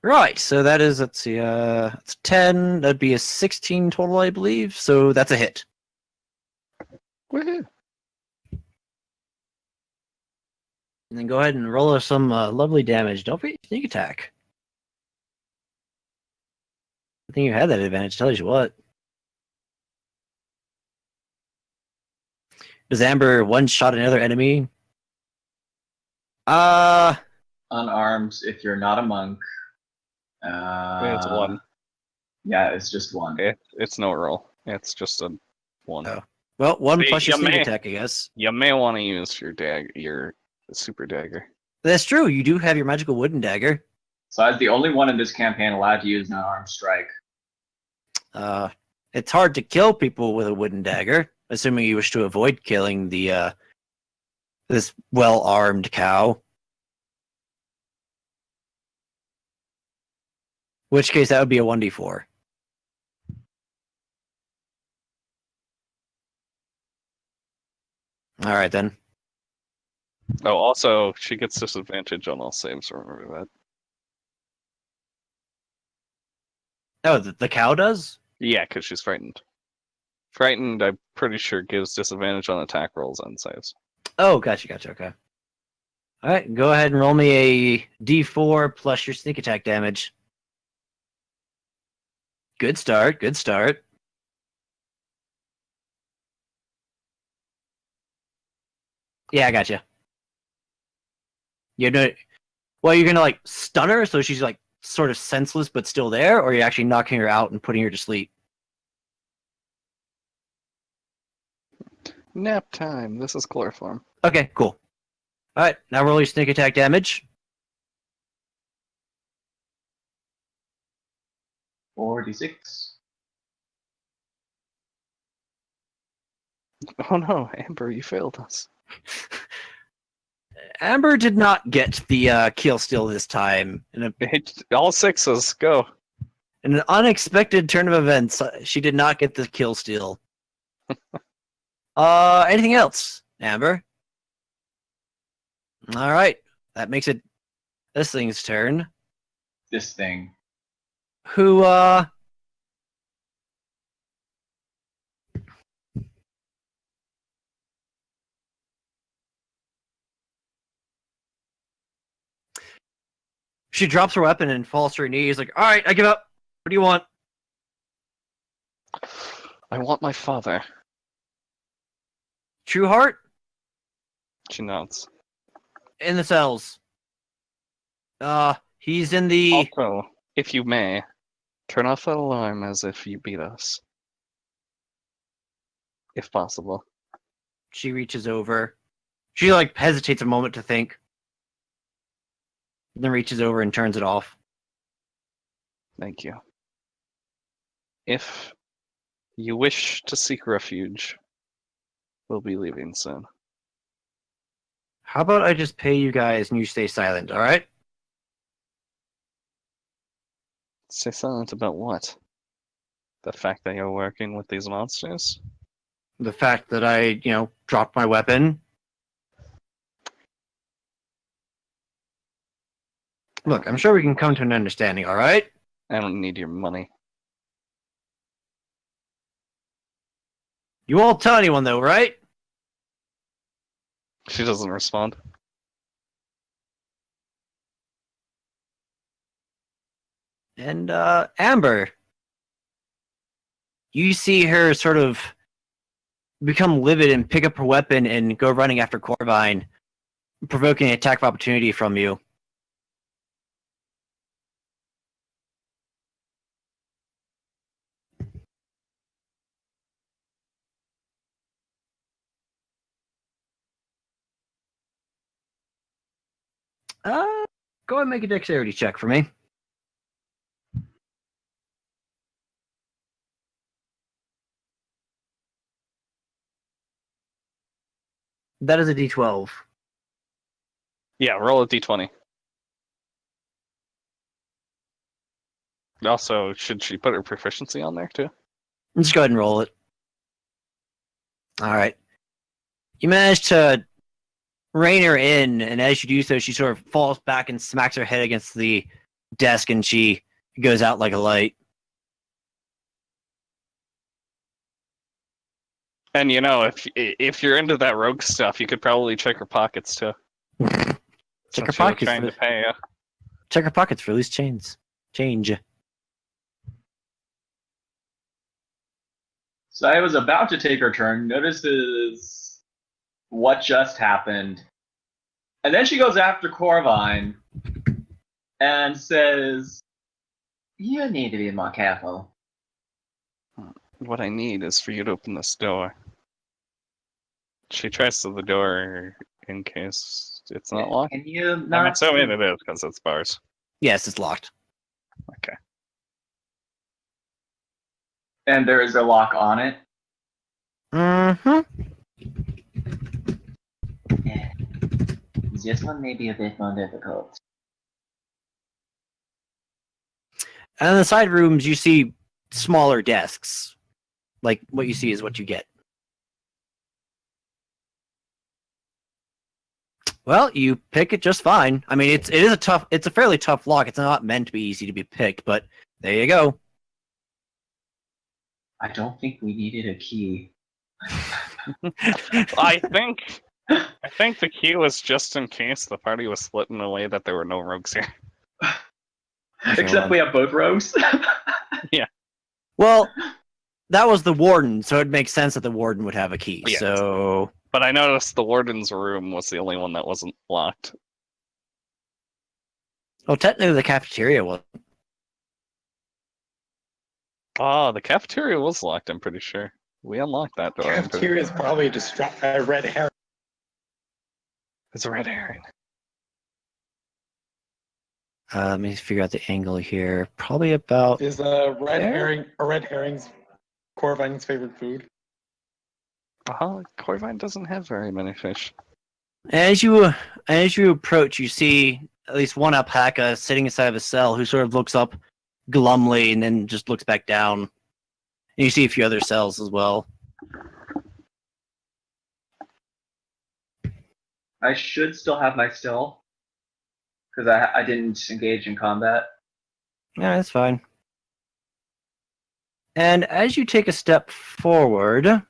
Right, so that is, let's see, it's 10. That'd be a 16 total, I believe. So that's a hit. Woohoo. And then go ahead and roll us some lovely damage. Don't forget sneak attack. I think you had that advantage, tells you what. Does Amber one-shot another enemy? Unarmed if you're not a monk. It's one. Yeah, it's just one. It's no roll. It's just a one. Oh. Well, one See, plus your you sneak may- attack, I guess. You may want to use your super dagger. That's true. You do have your magical wooden dagger. So I was the only one in this campaign allowed to use an unarmed strike. It's hard to kill people with a wooden dagger, assuming you wish to avoid killing the this well-armed cow. Which case, that would be a 1d4. All right, then. Oh, also, she gets disadvantage on all saves. Remember that. Oh, the cow does? Yeah, because she's frightened. Frightened, I'm pretty sure, gives disadvantage on attack rolls and saves. Oh, gotcha, okay. All right, go ahead and roll me a d4 plus your sneak attack damage. Good start. Yeah, I gotcha. You know, well, you're gonna like stun her, so she's like sort of senseless but still there, or you're actually knocking her out and putting her to sleep. Nap time. This is chloroform. Okay, cool. All right, now roll your sneak attack damage. 4d6. Oh no, Amber, you failed us. Amber did not get the kill steal this time. All sixes, go. In an unexpected turn of events, she did not get the kill steal. Anything else, Amber? All right, that makes it this thing's turn. This thing. Who she drops her weapon and falls to her knees like, all right, I give up. What do you want? I want my father. True Heart? She nods. In the cells. He's in the Also, if you may, turn off that alarm as if you beat us. If possible. She reaches over. She like hesitates a moment to think. Then reaches over and turns it off. Thank you. If you wish to seek refuge, we'll be leaving soon. How about I just pay you guys and you stay silent, alright? Stay silent about what? The fact that you're working with these monsters? The fact that I, dropped my weapon. Look, I'm sure we can come to an understanding, alright? I don't need your money. You won't tell anyone though, right? She doesn't respond. And, Amber. You see her sort of become livid and pick up her weapon and go running after Corvine, provoking an attack of opportunity from you. Go ahead and make a dexterity check for me. That is a d12. Yeah, roll a d20. Also, should she put her proficiency on there too? Just go ahead and roll it. Alright. You manage to rein her in, and as you do so, she sort of falls back and smacks her head against the desk, and she goes out like a light. And if you're into that rogue stuff, you could probably check her pockets too. Check her Since she was pockets. trying to pay you. Check her pockets for loose change. So I was about to take her turn, notices what just happened, and then she goes after Corvine and says, "You need to be more careful." What I need is for you to open this door. She tries to the door in case it's not locked. Can you I'm not? assuming it is because it's bars. Yes, it's locked. Okay. And there is a lock on it. Mm-hmm. Yeah. This one may be a bit more difficult. And in the side rooms, you see smaller desks. Like, what you see is what you get. Well, you pick it just fine. I mean, it's a fairly tough lock. It's not meant to be easy to be picked, but there you go. I don't think we needed a key. I think the key was just in case the party was split in a way that there were no rogues here. Except we have both rows. Well, that was the warden, so it makes sense that the warden would have a key. Yeah. So, But I noticed the warden's room was the only one that wasn't locked. well, technically the cafeteria was. Oh, the cafeteria was locked, I'm pretty sure. We unlocked that door. I'm pretty- Cafeteria is probably a red herring. It's a red herring. Let me figure out the angle here. Probably about. Is a red There? herring's Corvine's favorite food? Corvine doesn't have very many fish. As you approach, you see at least one alpaca sitting inside of a cell who sort of looks up glumly and then just looks back down. And you see a few other cells as well. I should still have my stealth because I didn't engage in combat. Yeah, that's fine. And as you take a step forward,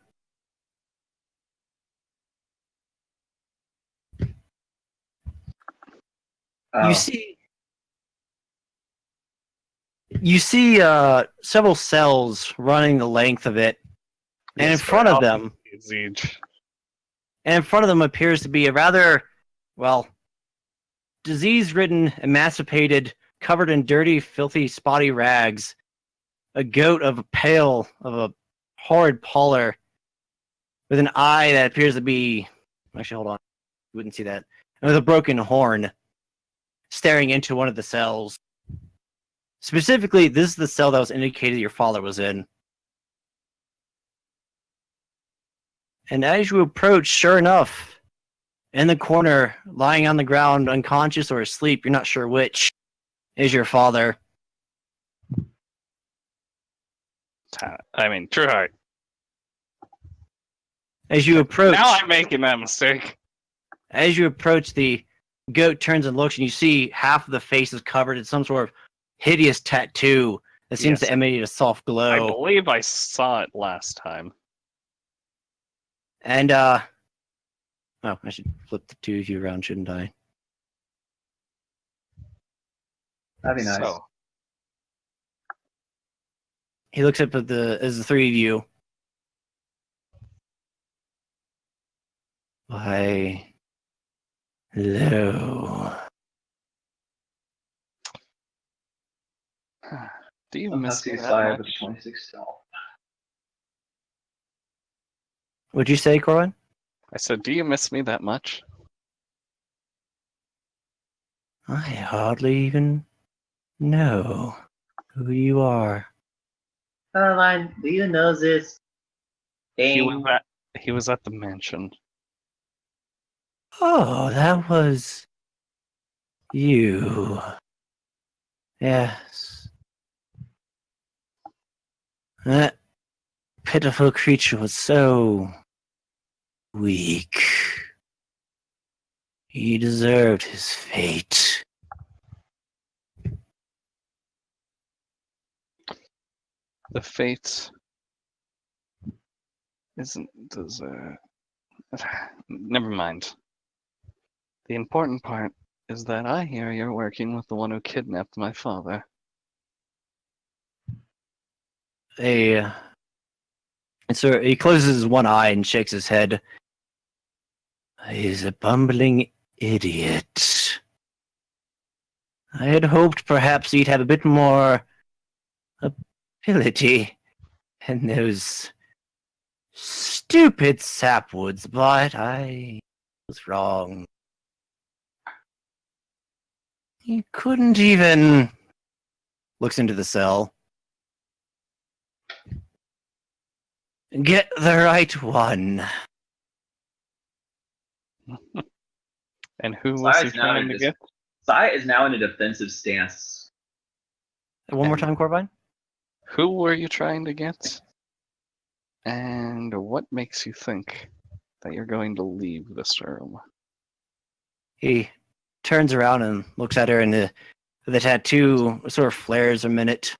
Oh. you see several cells running the length of it, and in Yes, front of they're them, Siege. and in front of them appears to be a rather, well, disease-ridden, emaciated, covered in dirty, filthy, spotty rags, a goat of a horrid pallor, with an eye that appears to be, actually, hold on, you wouldn't see that, and with a broken horn, staring into one of the cells. Specifically, this is the cell that was indicated your father was in. And as you approach, sure enough, in the corner, lying on the ground, unconscious or asleep, you're not sure which, is your father. I mean, true heart. As you approach, Now I'm making that mistake. as you approach, the goat turns and looks, and you see half of the face is covered in some sort of hideous tattoo that seems Yes. to emanate a soft I glow. believe I saw it last time. And oh, I should flip the two of you around, shouldn't I? That'd be nice. So, He looks up at the three of you. Why, hello. do you Somehow miss me see that side with much? 26 stealth. What'd you say, Corwin? I said, do you miss me that much? I hardly even know who you are. Caroline, do you know this He thing? was at the mansion. Oh, that was you. Yes. That pitiful creature was so weak. He deserved his fate. The fate isn't deserved. Never mind. The important part is that I hear you're working with the one who kidnapped my father. And so he closes his one eye and shakes his head. He's a bumbling idiot. I had hoped perhaps he'd have a bit more ability in those Stupid sapwoods, but I was wrong. He couldn't even... Looks into the cell. Get the right one. And who was he Besides, now trying to get? Sai is now in a defensive stance. One more time, Corbine. Who were you trying to get? And what makes you think that you're going to leave this room? He turns around and looks at her, and the tattoo sort of flares a minute.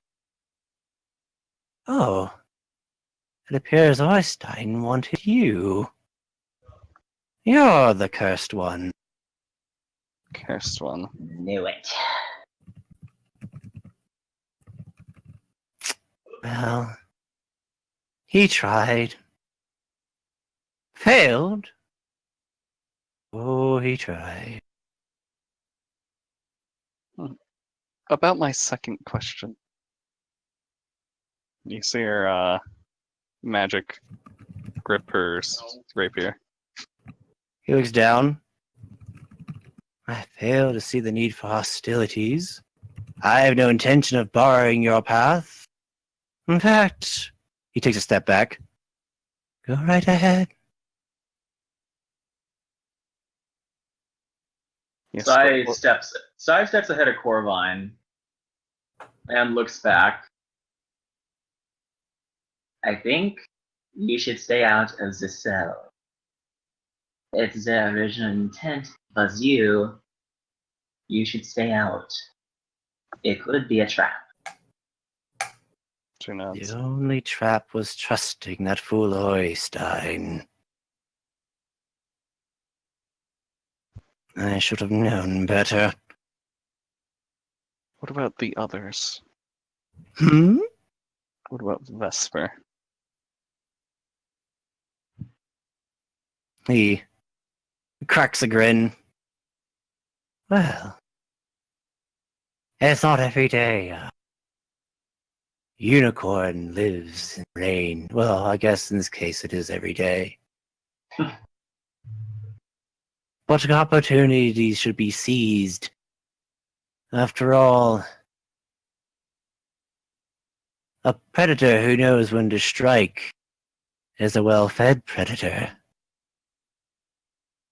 Oh, it appears Oystein wanted you. You're the cursed one. Cursed one. Knew it. Well, he tried. Failed. Oh, he tried. About my second question. You see her magic grip her rapier. He looks down. I fail to see the need for hostilities. I have no intention of barring your path. In fact, he takes a step back. Go right ahead. Yes, Sai but steps ahead of Corvine and looks back. I think you should stay out of the cell. If the original intent was you should stay out. It could be a trap. she nods. The only trap was trusting that fool Oystein. I should have known better. What about the others? Hmm? What about Vesper? He cracks a grin. Well, it's not every day a unicorn lives in rain. Well, I guess in this case it is every day. But opportunities should be seized. After all, a predator who knows when to strike is a well-fed predator.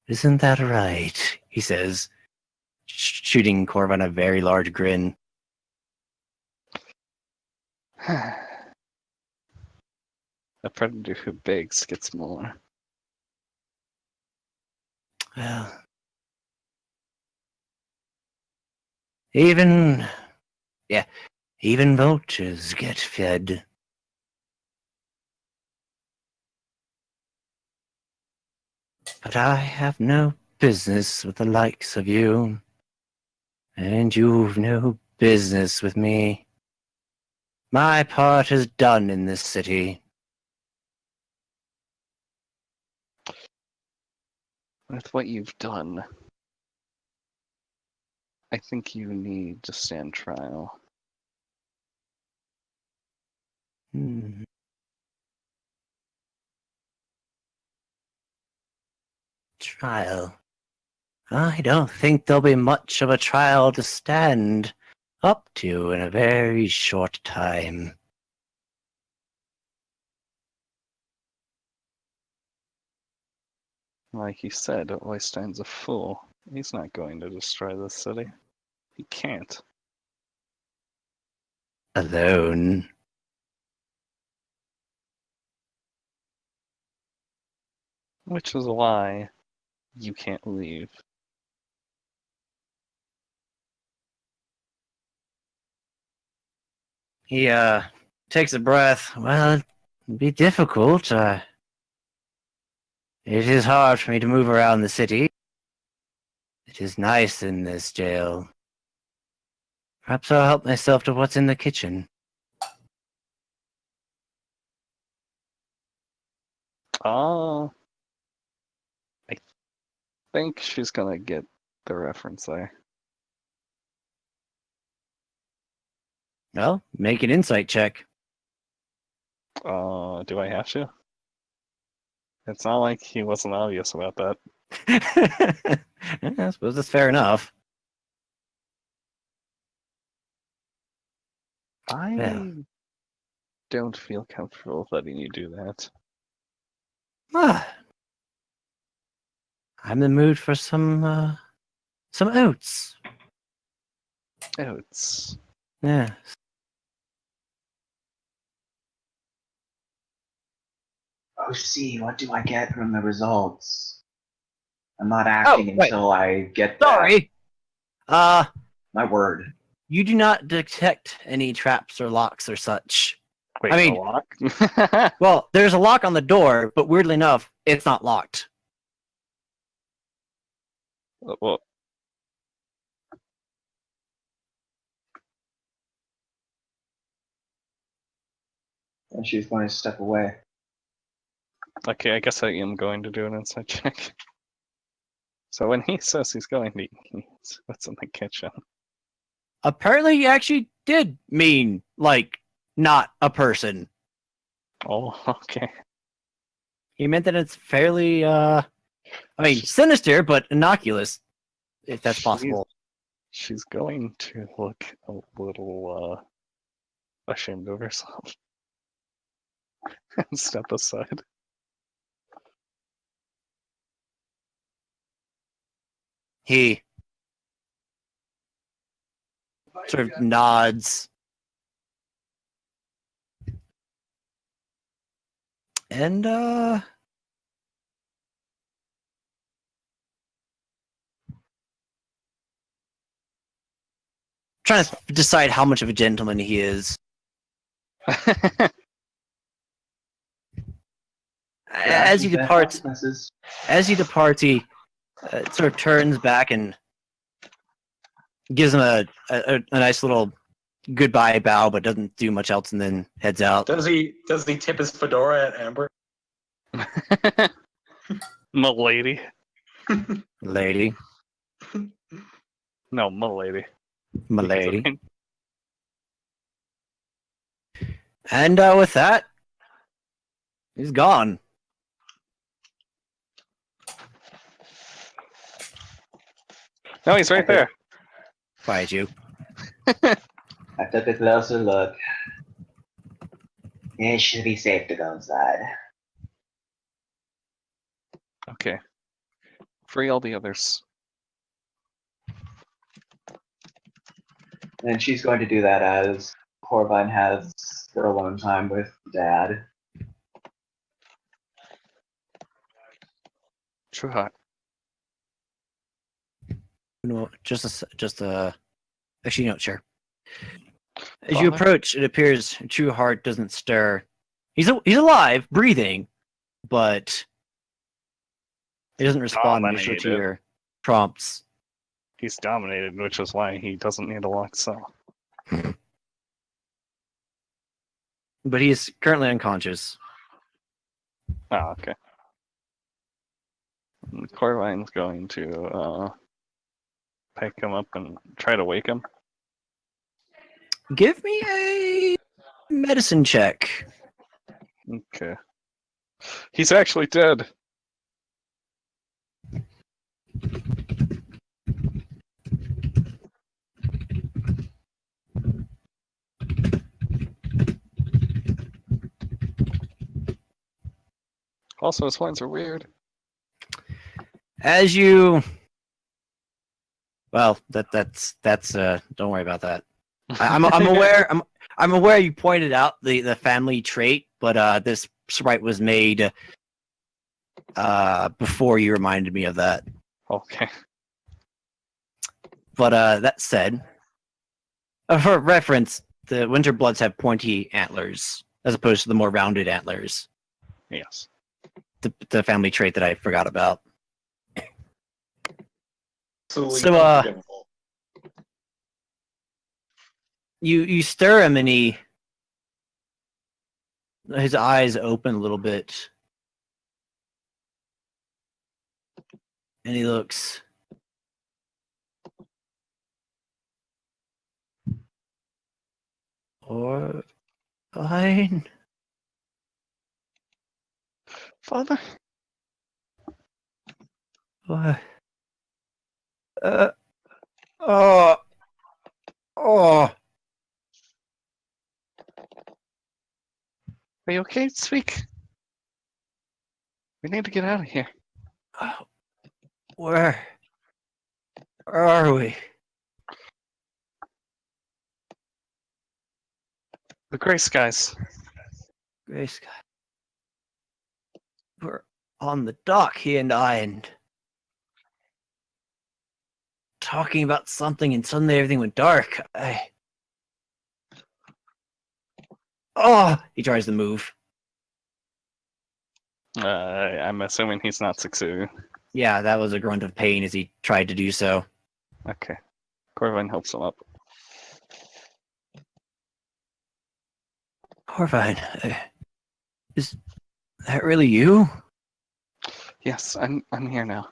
Isn't that right? He says, shooting Corvin a very large grin. A predator who begs gets more. Well, even vultures get fed. But I have no business with the likes of you, and you've no business with me. My part is done in this city. With what you've done, I think you need to stand trial. Hmm. Trial. I don't think there'll be much of a trial to stand up to in a very short time. Like you said, Oystein's a fool. He's not going to destroy this city. He can't. Alone. Which is why you can't leave. He takes a breath. Well, it'd be difficult. It is hard for me to move around the city. It is nice in this jail. Perhaps I'll help myself to what's in the kitchen. Ah, I think she's gonna get the reference there. Well, make an insight check. Do I have to? It's not like he wasn't obvious about that. Yeah, I suppose that's fair enough. I Yeah. don't feel comfortable letting you do that. Ah, I'm in the mood for some oats. Oats. Yeah. Oh, see, what do I get from the results? I'm not Oh, acting wait. until I get that. Sorry. My word. You do not detect any traps or locks or such. Wait, I mean- a lock? Well, there's a lock on the door, but weirdly enough, it's not locked. Well, And she's going to step away. okay, I guess I am going to do an insight check. So when he says he's going to eat what's in the kitchen? Apparently, he actually did mean, like, not a person. Oh, okay. He meant that it's fairly, I mean, sinister, but innocuous, if that's possible. She's going to look a little ashamed of herself and step aside. He sort of nods. And, trying to decide how much of a gentleman he is. As he departs, he sort of turns back and gives him a nice little goodbye bow, but doesn't do much else, and then heads out. Does he tip his fedora at Amber? Milady. Lady, No, milady. my Because I lady. mean, And with that, he's gone. no, he's right there. Quiet you. I took a closer look. It should be safe to go inside. Okay. Free all the others. And she's going to do that as Corvine has her alone time with Dad. True hot. No, actually, no, sure. As you Father? approach, it appears True Heart doesn't stir. He's alive, breathing, but he doesn't respond initially to Dominated. your prompts. He's dominated, which is why he doesn't need a locked cell. But he is currently unconscious. Oh, okay. And Corvine's going to pick him up and try to wake him. Give me a medicine check. Okay. He's actually dead. Also, his lines are weird. As you, well, that's don't worry about that. I'm aware. I'm aware you pointed out the family trait, but this sprite was made before you reminded me of that. Okay. But that said, for reference, the Winter Bloods have pointy antlers as opposed to the more rounded antlers. Yes. The family trait that I forgot about. Absolutely So, unforgivable. You stir him and his eyes open a little bit, and he looks. Or fine. Father? What? Oh. Oh. Are you okay? Speak. We need to get out of here. Where are we? The gray skies. Gray sky. We're on the dock, he and I, and talking about something, and suddenly everything went dark. Oh! He tries to move. I'm assuming he's not succeeding. Yeah, that was a grunt of pain as he tried to do so. Okay. Corvine helps him up. Corvine, is that really you? Yes, I'm here now.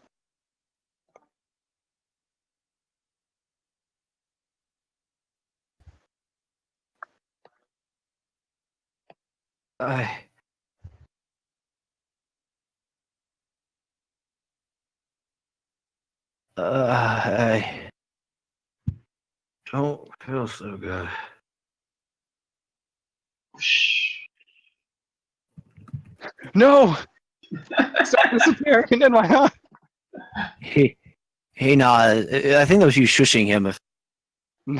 I don't feel so good. No! Stop disappearing in my eye! Hey, nah, I think that was you shushing him.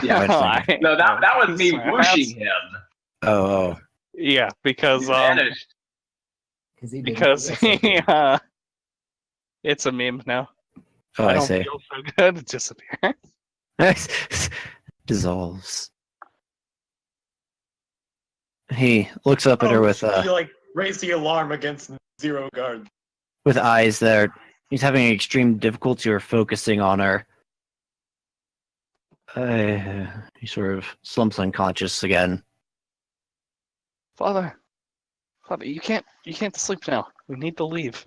Yeah, No, that was me Sorry, whooshing him. Oh. Yeah, because He vanished. He didn't because feel so good. it's a meme now. Oh, I I don't see. feel so good. Disappear. Dissolves. He looks up at her with You like raise the alarm against Zero Guard. eyes that are. He's having extreme difficulty or focusing on her. He sort of slumps unconscious again. Father, you can't sleep now. We need to leave.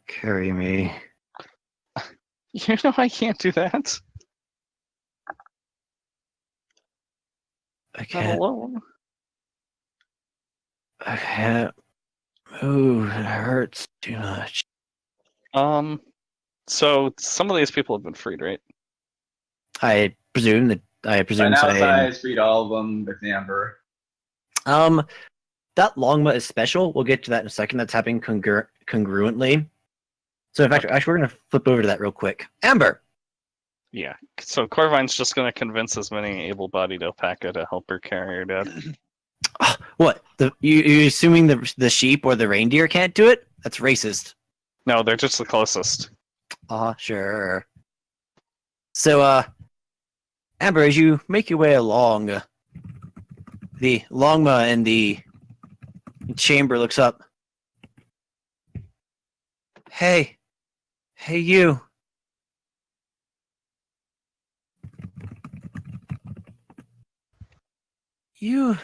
Carry me. You know I can't do that. I Not can't. alone. I can't move. It hurts too much. So some of these people have been freed, right? I presume By now, Size freed all of them with Amber. That Longma is special. We'll get to that in a second. That's happening congruently. So in fact, actually, we're gonna flip over to that real quick. Amber. Yeah. So Corvine's just gonna convince as many able-bodied alpaca to help her carry her dad. What? You assuming the sheep or the reindeer can't do it? That's racist. No, they're just the closest. Sure. So, Amber, as you make your way along, the Longma in the chamber looks up. Hey, you. You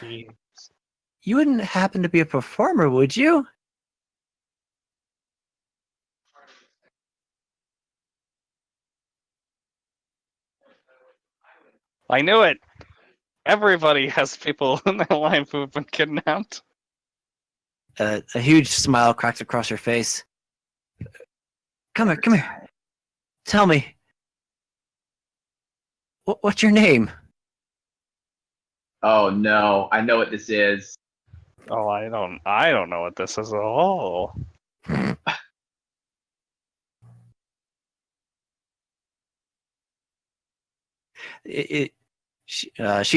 wouldn't happen to be a performer, would you? I knew it. Everybody has people in their life who have been kidnapped. A huge smile cracks across her face. Come here. Tell me. What's your name? Oh no, I know what this is. Oh, I don't know what this is at all. She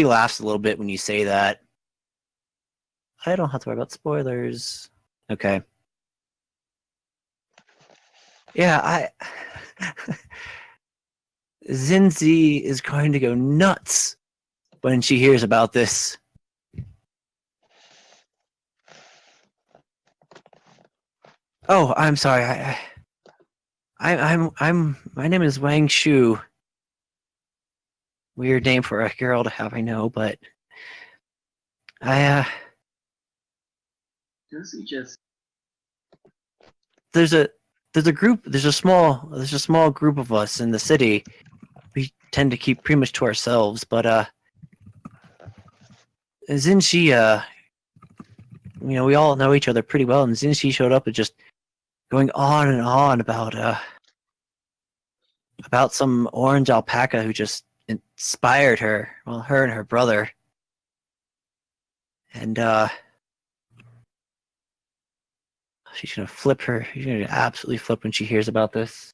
laughs a little bit when you say that. I don't have to worry about spoilers. Okay. Yeah, Zinzi is going to go nuts when she hears about this. Oh, I'm sorry. My name is Wang Shu. Weird name for a girl to have, I know, but Does he just? there's a small group of us in the city. We tend to keep pretty much to ourselves, but Zinshi we all know each other pretty well, and since she showed up, it's just going on and on about some orange alpaca who just inspired her. Well, her and her brother. And she's gonna flip her. She's gonna absolutely flip when she hears about this.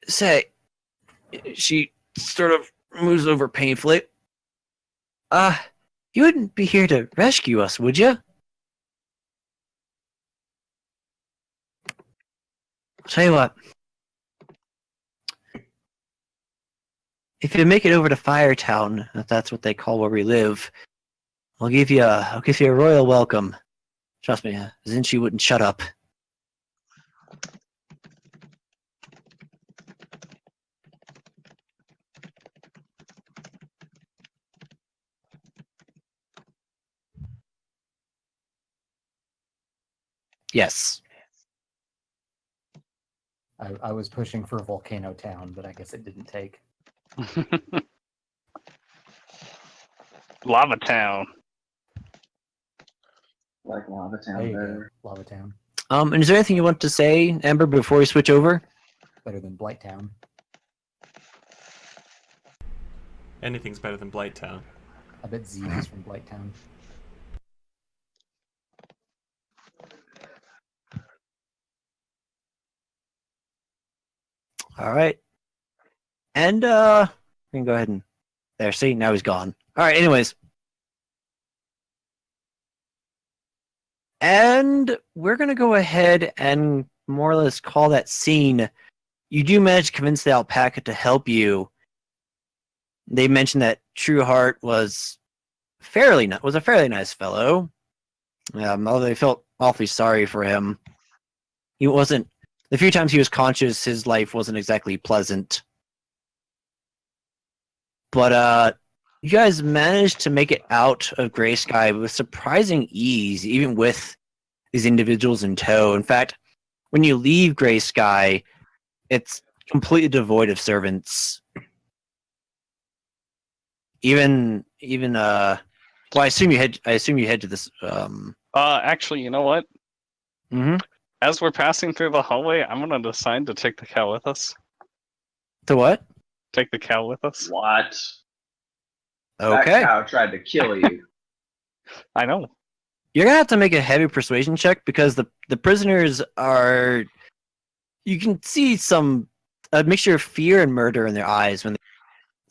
Say, she sort of moves over painfully. You wouldn't be here to rescue us, would you? I'll tell you what. If you make it over to Firetown, if that's what they call where we live, I'll give you a royal welcome. Trust me, Zinchi wouldn't shut up. Yes. I was pushing for Volcano Town, but I guess it didn't take. Lava Town. Like Lava There Town you better. go. Lava Town. And is there anything you want to say, Amber, before we switch over? Better than Blight Town. Anything's better than Blight Town. I bet Zeke is from Blight Town. All right. And we can go ahead and there. See, now he's gone. All right. Anyways, and we're gonna go ahead and more or less call that scene. You do manage to convince the alpaca to help you. They mentioned that Trueheart was a fairly nice fellow. Although they felt awfully sorry for him. He wasn't. The few times he was conscious, his life wasn't exactly pleasant. But you guys managed to make it out of Grey Sky with surprising ease, even with these individuals in tow. In fact, when you leave Grey Sky, it's completely devoid of servants. Even well, I assume you head to this. Actually, you know what? Mm-hmm. As we're passing through the hallway, I'm gonna decide to take the cow with us. To what? Take the cow with us. What? Okay. That cow tried to kill you. I know. You're gonna have to make a heavy persuasion check because the prisoners are. You can see a mixture of fear and murder in their eyes when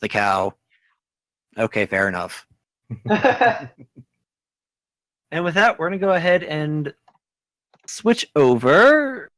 the cow. Okay, fair enough. And with that, we're gonna go ahead and switch over